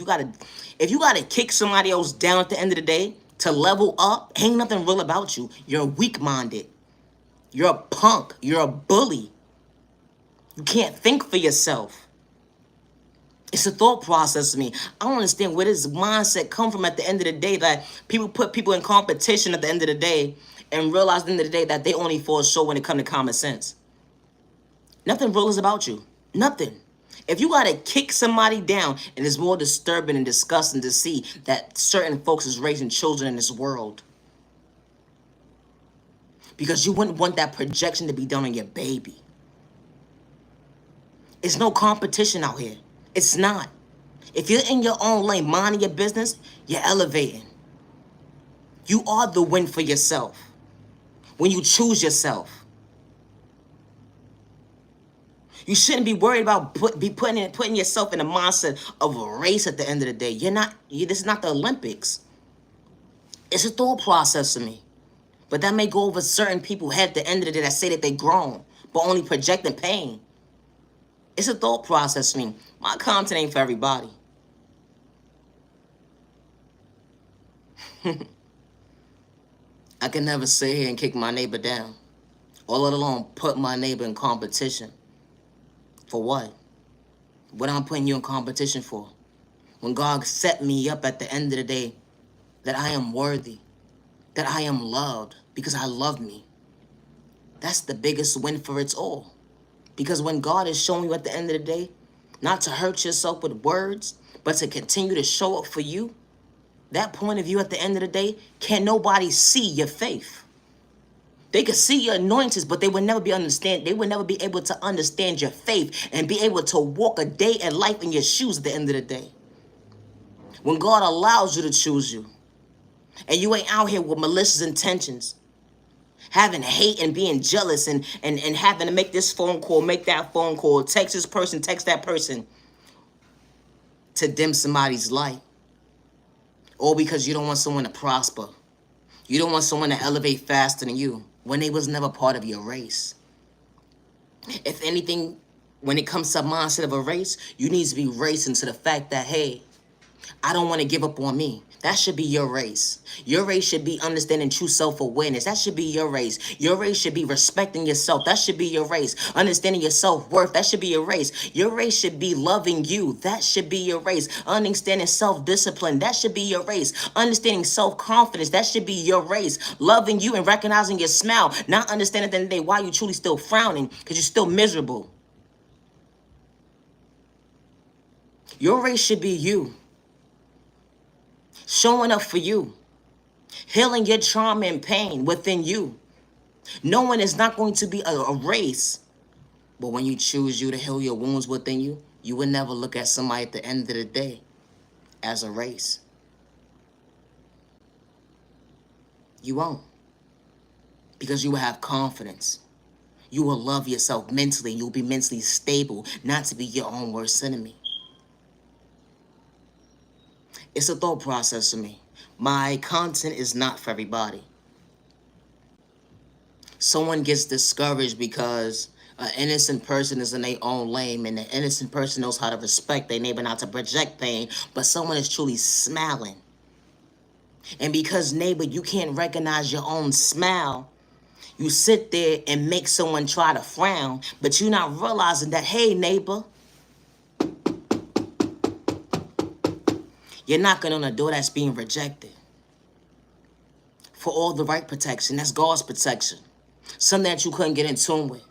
Speaker 1: you gotta kick somebody else down at the end of the day to level up, ain't nothing real about you. You're weak-minded. You're a punk. You're a bully. You can't think for yourself. It's a thought process to me. I don't understand where this mindset come from at the end of the day that people put people in competition at the end of the day and realize at the end of the day that they only fall short when it comes to common sense. Nothing real is about you. Nothing. If you gotta kick somebody down, it is more disturbing and disgusting to see that certain folks is raising children in this world. Because you wouldn't want that projection to be done on your baby. It's no competition out here. It's not. If you're in your own lane, minding your business, you're elevating. You are the win for yourself. When you choose yourself, you shouldn't be worried about putting yourself in the mindset of a race at the end of the day. This is not the Olympics. It's a thought process to me. But that may go over certain people's head at the end of the day that say that they grown, but only projecting pain. It's a thought process to me. My content ain't for everybody. I can never sit here and kick my neighbor down, or let alone put my neighbor in competition. For what? What am I putting you in competition for? When God set me up at the end of the day, that I am worthy, that I am loved because I love me. That's the biggest win for it's all. Because when God is showing you at the end of the day, not to hurt yourself with words, but to continue to show up for you, that point of view at the end of the day, can nobody see your faith. They could see your anointings, but they would never be able to understand your faith and be able to walk a day in life in your shoes at the end of the day. When God allows you to choose you, and you ain't out here with malicious intentions, having hate and being jealous and having to make this phone call, make that phone call, text this person, text that person to dim somebody's light. Or because you don't want someone to prosper. You don't want someone to elevate faster than you when they was never part of your race. If anything, when it comes to a mindset of a race, you need to be racing to the fact that, hey, I don't want to give up on me. That should be your race. Your race should be understanding true self-awareness. That should be your race. Your race should be respecting yourself. That should be your race. Understanding your self-worth. That should be your race. Your race should be loving you. That should be your race. Understanding self-discipline. That should be your race. Understanding self-confidence. That should be your race. Loving you and recognizing your smile. Not understanding at the end of the day why you truly still frowning because you're still miserable. Your race should be you. Showing up for you, healing your trauma and pain within you. Knowing it's not going to be a race, but when you choose you to heal your wounds within you, you will never look at somebody at the end of the day as a race. You won't. Because you will have confidence. You will love yourself mentally, and you'll be mentally stable, not to be your own worst enemy. It's a thought process for me. My content is not for everybody. Someone gets discouraged because an innocent person is in their own lane, and the innocent person knows how to respect their neighbor, not to project pain, but someone is truly smiling. And because, neighbor, you can't recognize your own smile, you sit there and make someone try to frown, but you're not realizing that, hey, neighbor, you're knocking on a door that's being rejected. For all the right protection, that's God's protection. Something that you couldn't get in tune with.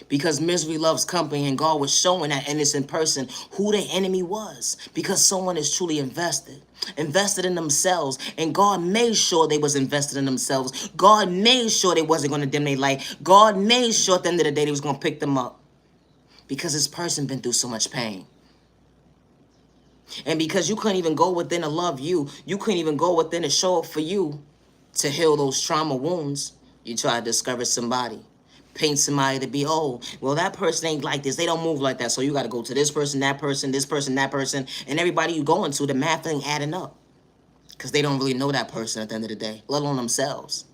Speaker 1: Because misery loves company, and God was showing that innocent person who the enemy was. Because someone is truly invested in themselves, and God made sure they was invested in themselves. God made sure they wasn't going to dim their light. God made sure at the end of the day they was going to pick them up. Because this person been through so much pain. And because you couldn't even go within to love you, you couldn't even go within to show up for you to heal those trauma wounds, you try to discourage somebody. Paint somebody to be, oh, well, that person ain't like this. They don't move like that. So you got to go to this person, that person, this person, that person. And everybody you going to, the math ain't adding up. Because they don't really know that person at the end of the day, let alone themselves.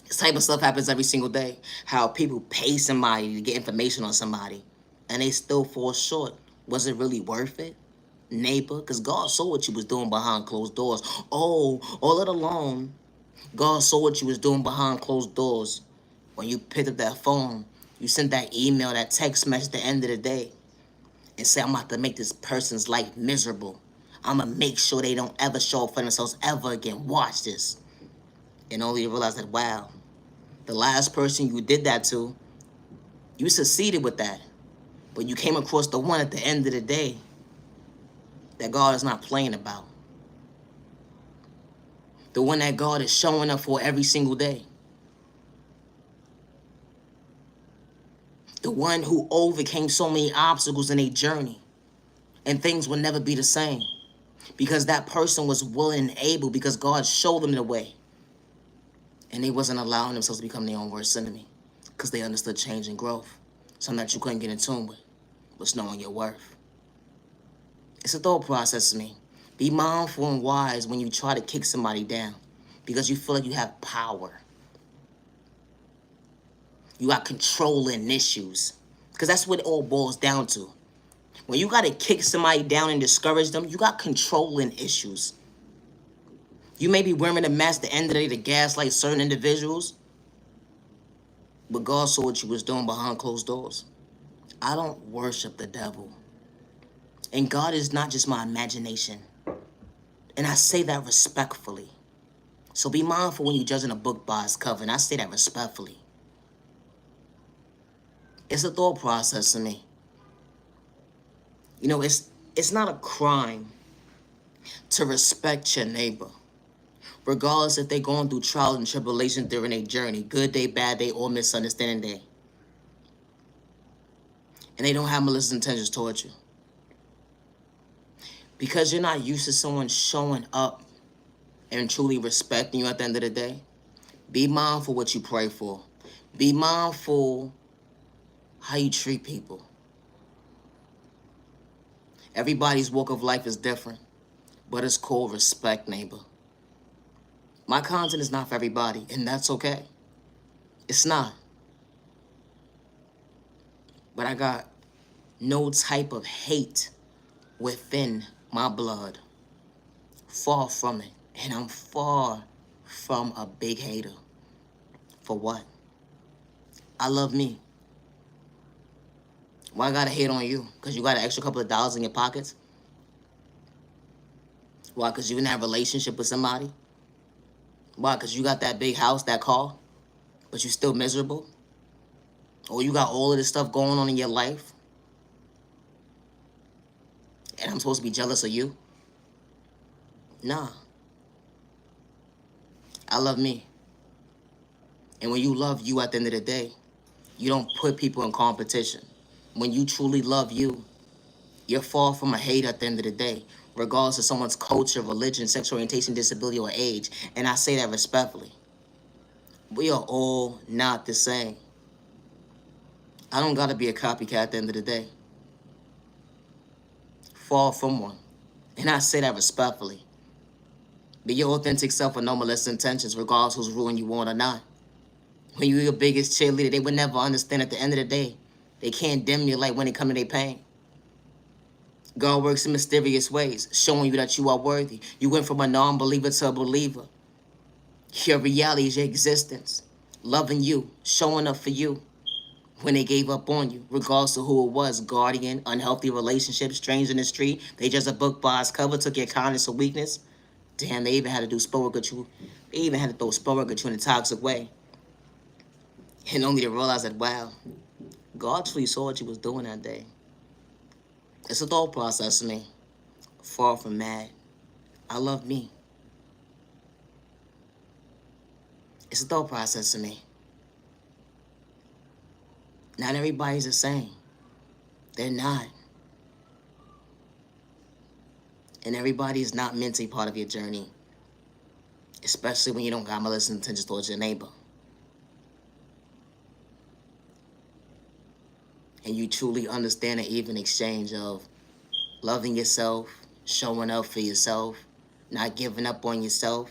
Speaker 1: This type of stuff happens every single day. How people pay somebody to get information on somebody, and they still fall short. Was it really worth it? Neighbor, because God saw what you was doing behind closed doors. Oh, let alone, God saw what you was doing behind closed doors. When you picked up that phone, you sent that email, that text message at the end of the day, and say, I'm about to make this person's life miserable. I'm going to make sure they don't ever show up for themselves ever again. Watch this. And only you realize that, wow, the last person you did that to, you succeeded with that. But you came across the one at the end of the day that God is not playing about. The one that God is showing up for every single day. The one who overcame so many obstacles in a journey. And things will never be the same. Because that person was willing and able, because God showed them the way. And they wasn't allowing themselves to become their own worst enemy. Because they understood change and growth. Something that you couldn't get in tune with. Was knowing your worth. It's a thought process to me. Be mindful and wise when you try to kick somebody down. Because you feel like you have power. You got controlling issues. Because that's what it all boils down to. When you got to kick somebody down and discourage them, you got controlling issues. You may be wearing a mask at the end of the day to gaslight certain individuals, but God saw what you was doing behind closed doors. I don't worship the devil. And God is not just my imagination. And I say that respectfully. So be mindful when you're judging a book by its cover, and I say that respectfully. It's a thought process to me. You know, it's not a crime to respect your neighbor, regardless if they're going through trials and tribulations during their journey, good day, bad day, or misunderstanding day. And they don't have malicious intentions towards you. Because you're not used to someone showing up and truly respecting you at the end of the day. Be mindful what you pray for. Be mindful how you treat people. Everybody's walk of life is different, but it's called respect, neighbor. My content is not for everybody, and that's okay. It's not. But I got no type of hate within my blood. Far from it. And I'm far from a big hater. For what? I love me. Why I gotta hate on you? Because you got an extra couple of dollars in your pockets? Why? Because you in that relationship with somebody? Why? Because you got that big house, that car, but you still miserable? Or you got all of this stuff going on in your life? And I'm supposed to be jealous of you? Nah. I love me. And when you love you at the end of the day, you don't put people in competition. When you truly love you, you're far from a hate at the end of the day, regardless of someone's culture, religion, sexual orientation, disability, or age. And I say that respectfully. We are all not the same. I don't gotta be a copycat at the end of the day. Far from one. And I say that respectfully. Be your authentic self with no malicious intentions, regardless who's ruling you on or not. When you're your biggest cheerleader, they would never understand at the end of the day. They can't dim your light when it comes to their pain. God works in mysterious ways, showing you that you are worthy. You went from a non-believer to a believer. Your reality is your existence. Loving you, showing up for you. When they gave up on you, regardless of who it was, guardian, unhealthy relationship, stranger in the street, they just a book by its cover, took your kindness or weakness. Damn, they even had to do spell at you. They even had to throw spell at you in a toxic way. And only to realize that, wow, God truly saw what you was doing that day. It's a thought process to me. Far from mad. I love me. It's a thought process to me. Not everybody's the same. They're not. And everybody is not meant to be part of your journey. Especially when you don't got malicious intentions towards your neighbor. And you truly understand the even exchange of loving yourself, showing up for yourself, not giving up on yourself.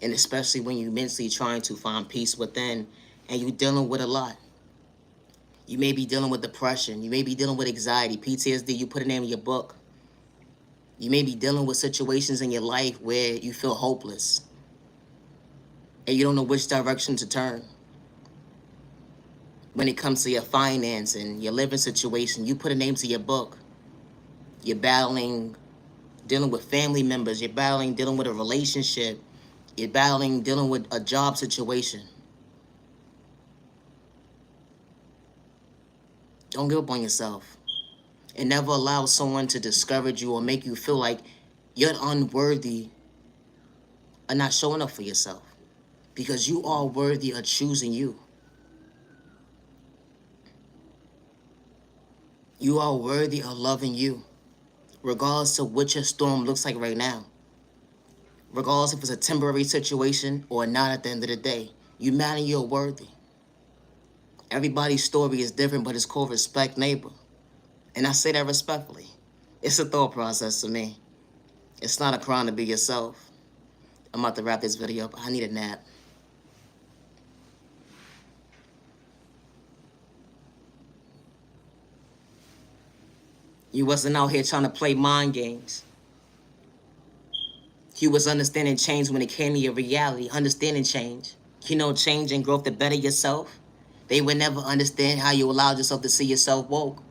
Speaker 1: And especially when you're mentally trying to find peace within and you're dealing with a lot. You may be dealing with depression. You may be dealing with anxiety, PTSD. You put a name in your book. You may be dealing with situations in your life where you feel hopeless. And you don't know which direction to turn. When it comes to your finance and your living situation, you put a name to your book. You're battling, dealing with family members. You're battling, dealing with a relationship. You're battling, dealing with a job situation. Don't give up on yourself. And never allow someone to discourage you or make you feel like you're unworthy of not showing up for yourself. Because you are worthy of choosing you. You are worthy of loving you, regardless of what your storm looks like right now. Regardless if it's a temporary situation or not at the end of the day. You matter, you're worthy. Everybody's story is different, but it's called respect neighbor. And I say that respectfully. It's a thought process to me. It's not a crime to be yourself. I'm about to wrap this video up. I need a nap. You wasn't out here trying to play mind games. You was understanding change when it came to your reality. Understanding change. You know, change and growth to better yourself. They would never understand how you allowed yourself to see yourself woke.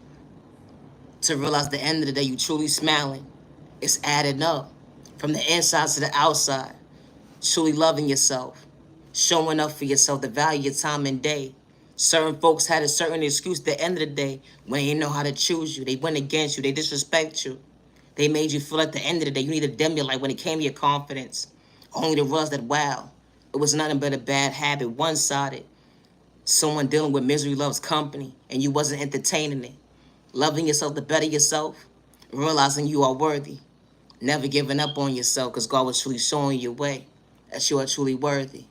Speaker 1: To realize at the end of the day, you truly smiling. It's adding up. From the inside to the outside. Truly loving yourself. Showing up for yourself, the value of your time and day. Certain folks had a certain excuse at the end of the day when they didn't know how to choose you. They went against you. They disrespect you. They made you feel at the end of the day you need to dim your light when it came to your confidence. Only to realize that, wow, it was nothing but a bad habit, one-sided. Someone dealing with misery loves company, and you wasn't entertaining it. Loving yourself to better yourself, realizing you are worthy. Never giving up on yourself because God was truly showing you a way that you are truly worthy.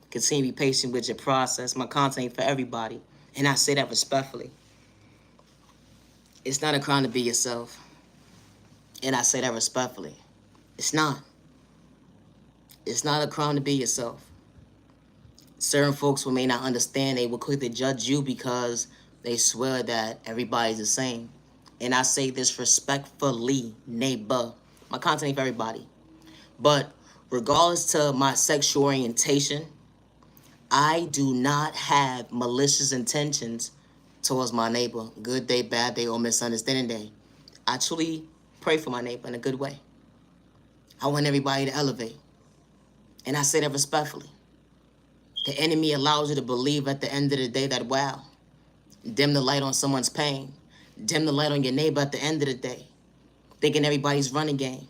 Speaker 1: Continue to be patient with your process. My content ain't for everybody, and I say that respectfully. It's not a crime to be yourself, and I say that respectfully. It's not. It's not a crime to be yourself. Certain folks who may not understand, they will quickly judge you because they swear that everybody's the same. And I say this respectfully, neighbor. My content ain't for everybody. But regardless to my sexual orientation, I do not have malicious intentions towards my neighbor. Good day, bad day, or misunderstanding day. I truly pray for my neighbor in a good way. I want everybody to elevate. And I say that respectfully. The enemy allows you to believe at the end of the day that, wow, dim the light on someone's pain. Dim the light on your neighbor at the end of the day. Thinking everybody's running game.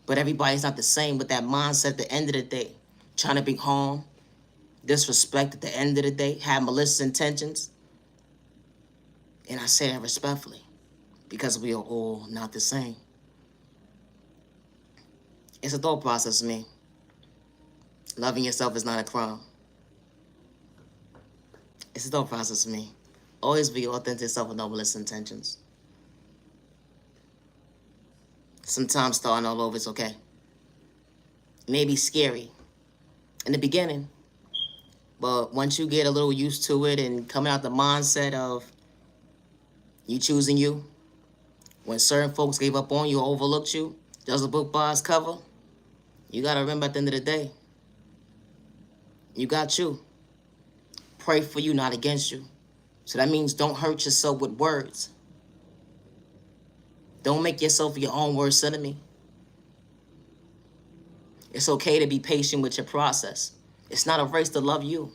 Speaker 1: But everybody's not the same with that mindset at the end of the day. Trying to bring harm, disrespect at the end of the day, have malicious intentions. And I say that respectfully because we are all not the same. It's a thought process to me. Loving yourself is not a crime. It's a thought process to me. Always be your authentic self with no malicious intentions. Sometimes starting all over is okay. It may be scary in the beginning, but once you get a little used to it and coming out the mindset of you choosing you, when certain folks gave up on you or overlooked you, just a book by its cover, you got to remember at the end of the day, you got you. Pray for you, not against you. So that means don't hurt yourself with words. Don't make yourself your own worst enemy. It's okay to be patient with your process. It's not a race to love you.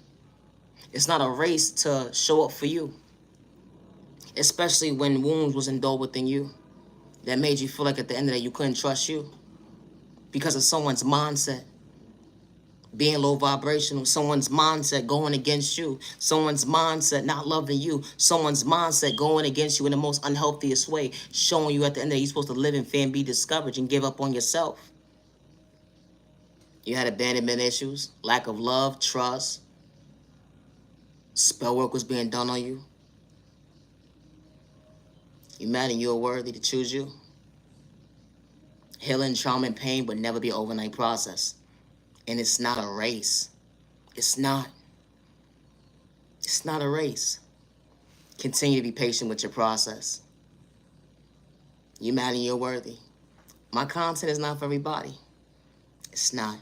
Speaker 1: It's not a race to show up for you. Especially when wounds was indulged within you that made you feel like at the end of the day you couldn't trust you because of someone's mindset. Being low vibrational, someone's mindset going against you, someone's mindset not loving you, someone's mindset going against you in the most unhealthiest way, showing you at the end of the day you're supposed to live in fear and be discouraged and give up on yourself. You had abandonment issues, lack of love, trust, spell work was being done on you. You mad and you're worthy to choose you. Healing, trauma, and pain would never be an overnight process. And it's not a race. It's not. It's not a race. Continue to be patient with your process. You mad and you're worthy. My content is not for everybody. It's not.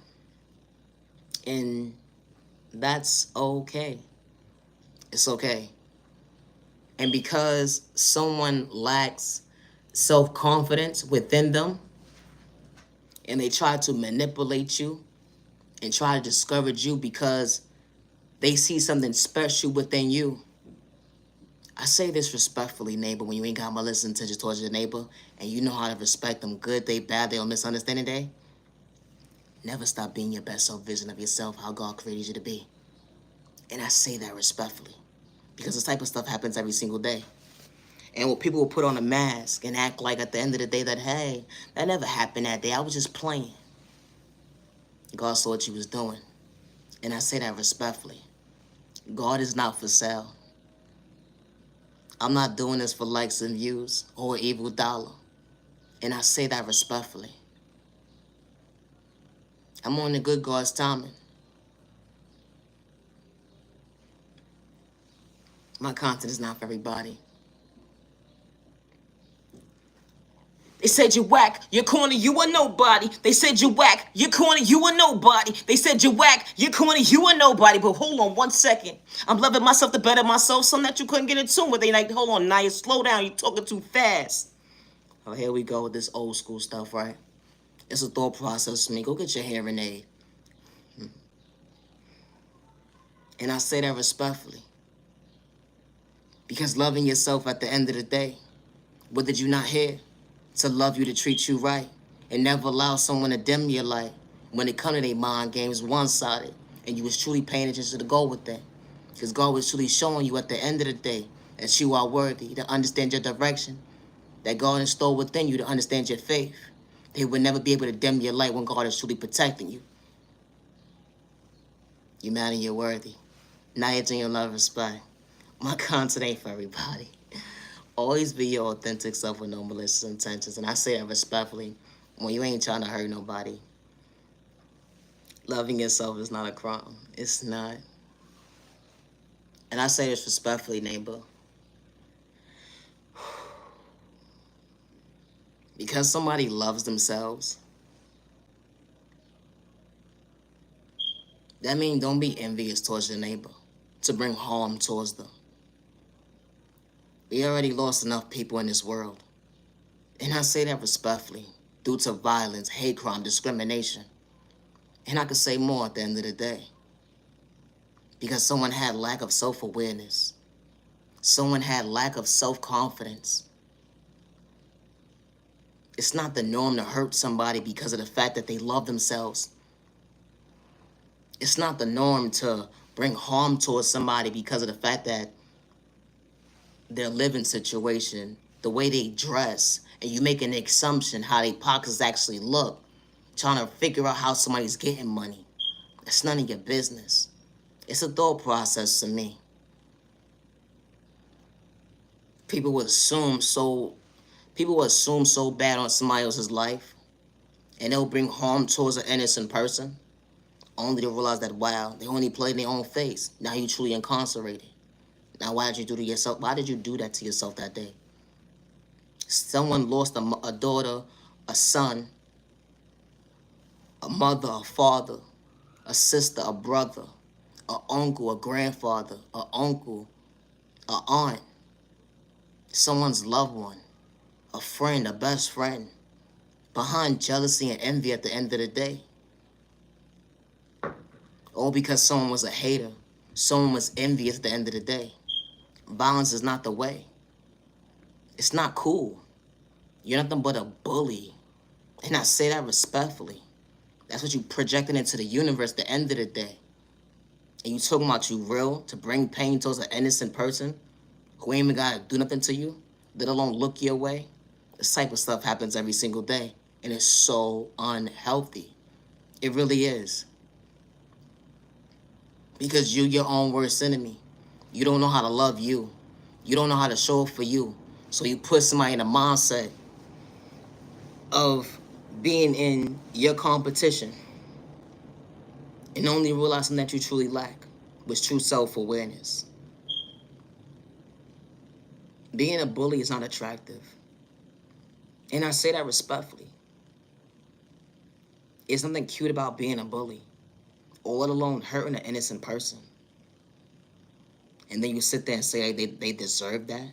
Speaker 1: And that's okay. It's okay. And because someone lacks self-confidence within them, and they try to manipulate you and try to discourage you because they see something special within you. I say this respectfully, neighbor, when you ain't got malicious intentions towards your neighbor and you know how to respect them good day, bad day, or misunderstanding day, never stop being your best self vision of yourself, how God created you to be. And I say that respectfully because this type of stuff happens every single day. And what people will put on a mask and act like at the end of the day that, hey, that never happened that day. I was just playing. God saw what you was doing. And I say that respectfully. God is not for sale. I'm not doing this for likes and views or evil dollar. And I say that respectfully. I'm on the good God's timing. My content is not for everybody. They said you whack, you're corny, you are nobody. They said you whack, you're corny, you are nobody. They said you whack, you're corny, you are nobody. But hold on 1 second. I'm loving myself to better myself. Something that you couldn't get in tune with. They like, hold on, Naya, slow down. You're talking too fast. Oh, here we go with this old school stuff, right? It's a thought process for me. Go get your hearing aid. And I say that respectfully. Because loving yourself at the end of the day, what did you not hear? To love you, to treat you right, and never allow someone to dim your light when it comes to their mind games one-sided, and you was truly paying attention to the goal with that. Because God was truly showing you at the end of the day that you are worthy to understand your direction, that God installed within you to understand your faith. They would never be able to dim your light when God is truly protecting you. You're mad and you're worthy. Now you're doing your love and respect. My content ain't for everybody. Always be your authentic self with no malicious intentions. And I say that respectfully when you ain't trying to hurt nobody. Loving yourself is not a crime. It's not. And I say this respectfully, neighbor. Because somebody loves themselves, that means don't be envious towards your neighbor to bring harm towards them. We already lost enough people in this world. And I say that respectfully, due to violence, hate crime, discrimination. And I could say more at the end of the day. Because someone had lack of self-awareness. Someone had lack of self-confidence. It's not the norm to hurt somebody because of the fact that they love themselves. It's not the norm to bring harm towards somebody because of the fact that their living situation, the way they dress, and you make an assumption how their pockets actually look, trying to figure out how somebody's getting money. It's none of your business. It's a thought process to me. People would assume so bad on somebody else's life, and they'll bring harm towards an innocent person, only to realize that, wow, they only played in their own face. Now you truly incarcerated. Now, why did you do to yourself? Why did you do that to yourself that day? Someone lost a daughter, a son, a mother, a father, a sister, a brother, a uncle, a grandfather, a uncle, a aunt, someone's loved one, a friend, a best friend, behind jealousy and envy at the end of the day. All because someone was a hater, someone was envious at the end of the day. Violence is not the way. It's not cool. You're nothing but a bully. And I say that respectfully. That's what you projecting into the universe at the end of the day. And you talking about you real to bring pain towards an innocent person who ain't even gotta do nothing to you, let alone look your way. This type of stuff happens every single day. And it's so unhealthy. It really is. Because you're your own worst enemy. You don't know how to love you. You don't know how to show up for you. So you put somebody in a mindset of being in your competition and only realizing that you truly lack was true self-awareness. Being a bully is not attractive. And I say that respectfully. There's nothing cute about being a bully, or let alone hurting an innocent person. And then you sit there and say they deserve that.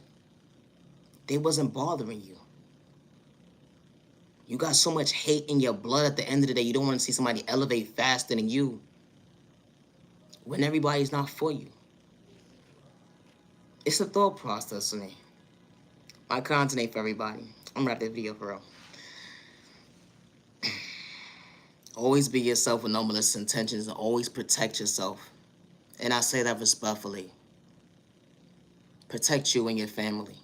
Speaker 1: They wasn't bothering you. You got so much hate in your blood at the end of the day, you don't want to see somebody elevate faster than you when everybody's not for you. It's a thought process for me. My content ain't for everybody. I'm gonna wrap this video for real. Always be yourself with no malicious intentions and always protect yourself. And I say that respectfully. Protect you and your family.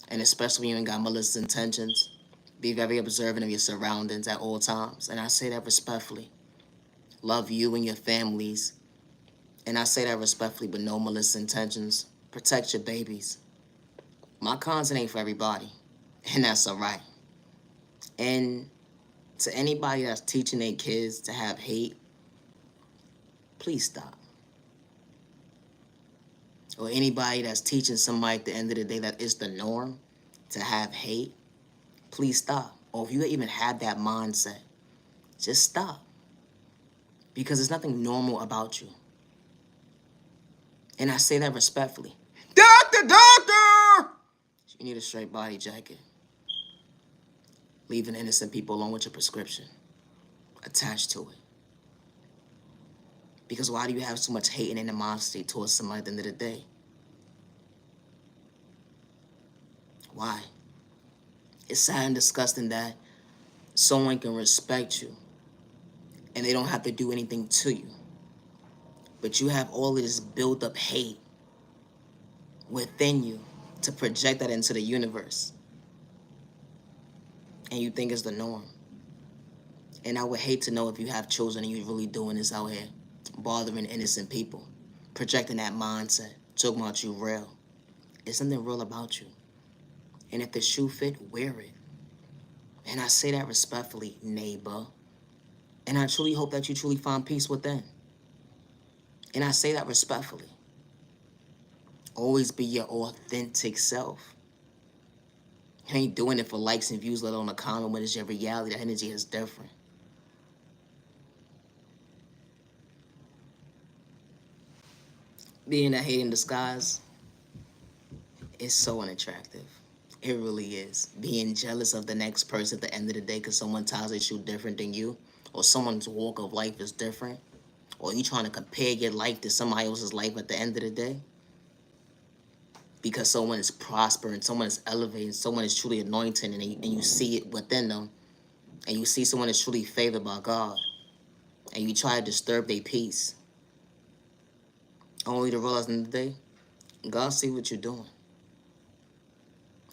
Speaker 1: And especially when you ain't got malicious intentions, be very observant of your surroundings at all times. And I say that respectfully. Love you and your families. And I say that respectfully, but no malicious intentions. Protect your babies. My content ain't for everybody. And that's all right. And to anybody that's teaching their kids to have hate, please stop. Or anybody that's teaching somebody at the end of the day that it's the norm to have hate, please stop. Or if you even have that mindset, just stop. Because there's nothing normal about you. And I say that respectfully. Doctor! You need a straight body jacket. Leaving innocent people alone with your prescription attached to it. Because why do you have so much hate and animosity towards somebody at the end of the day? Why? It's sad and disgusting that someone can respect you and they don't have to do anything to you. But you have all of this built up hate within you to project that into the universe. And you think it's the norm. And I would hate to know if you have children and you're really doing this out here, bothering innocent people, projecting that mindset, talking about you real. There's something real about you. And if the shoe fit, wear it. And I say that respectfully, neighbor. And I truly hope that you truly find peace within. And I say that respectfully. Always be your authentic self. You ain't doing it for likes and views, let alone a comment when it's your reality. That energy is different. Being a hate in disguise is so unattractive. It really is. Being jealous of the next person at the end of the day because someone ties their shoe different than you, or someone's walk of life is different, or you trying to compare your life to somebody else's life at the end of the day because someone is prospering, someone is elevating, someone is truly anointed, and you see it within them, and you see someone is truly favored by God, and you try to disturb their peace, only to realize in the day, God see what you're doing.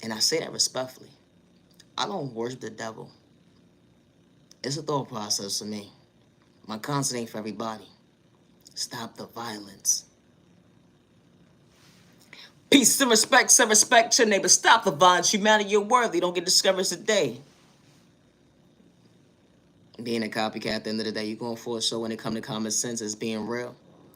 Speaker 1: And I say that respectfully. I don't worship the devil. It's a thought process for me. My content ain't for everybody. Stop the violence. Peace and respect your neighbor. Stop the violence. Humanity, you're worthy. Don't get discouraged today. Being a copycat at the end of the day, you're going for a show when it comes to common sense is being real.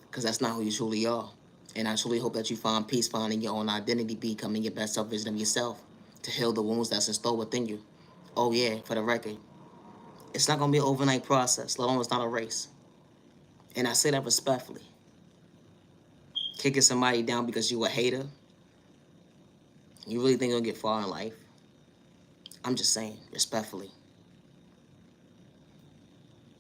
Speaker 1: Because that's not who you truly are. And I truly hope that you find peace, finding your own identity, becoming your best self-vision of yourself to heal the wounds that's installed within you. Oh yeah, for the record, it's not going to be an overnight process, let alone it's not a race. And I say that respectfully. Kicking somebody down because you a hater, you really think you'll get far in life? I'm just saying, respectfully.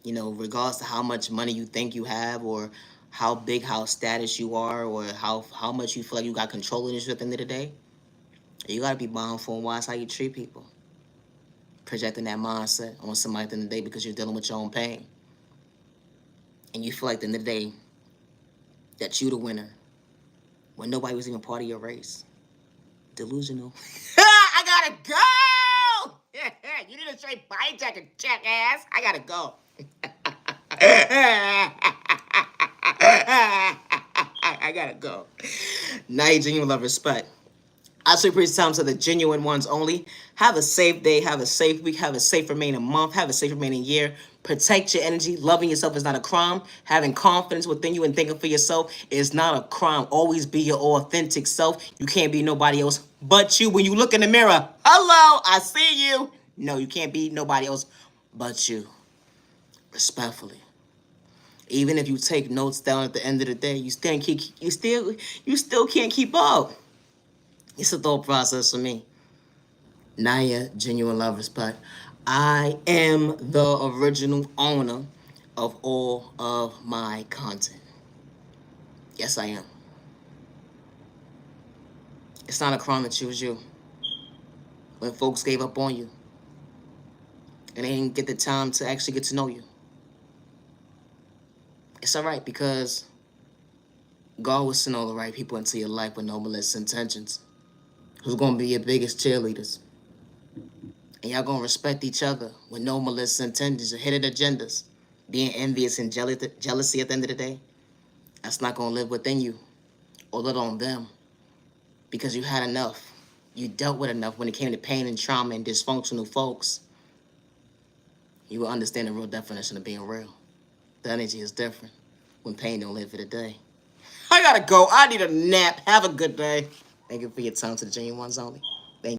Speaker 1: You know, regardless to how much money you think you have, or how big, how status you are, or how much you feel like you got control of this at the end of the day, you got to be mindful and wise how you treat people. Projecting that mindset on somebody at the end of the day because you're dealing with your own pain. And you feel like at the end of the day that you the winner when nobody was even part of your race. Delusional. I gotta go! You need a straight body jacket, jackass. I gotta go. I gotta go. Night, genuine love, respect. I say praise time to the genuine ones only. Have a safe day. Have a safe week. Have a safe remaining month. Have a safe remaining year. Protect your energy. Loving yourself is not a crime. Having confidence within you and thinking for yourself is not a crime. Always be your authentic self. You can't be nobody else but you. When you look in the mirror, hello, I see you. No, you can't be nobody else but you. Respectfully. Even if you take notes down at the end of the day, you still can't keep up. It's a thought process for me. Naya, genuine love, respect. I am the original owner of all of my content. Yes, I am. It's not a crime to choose you. When folks gave up on you and they didn't get the time to actually get to know you, it's all right because God will send all the right people into your life with no malicious intentions. who's gonna be your biggest cheerleaders. And y'all gonna respect each other with no malicious intentions or hidden agendas. Being envious and jealousy at the end of the day, that's not gonna live within you or live on them because you had enough. You dealt with enough when it came to pain and trauma and dysfunctional folks. You will understand the real definition of being real. The energy is different when pain don't live for the day. I gotta go. I need a nap. Have a good day. Thank you for your time to the Genuine Ones Only.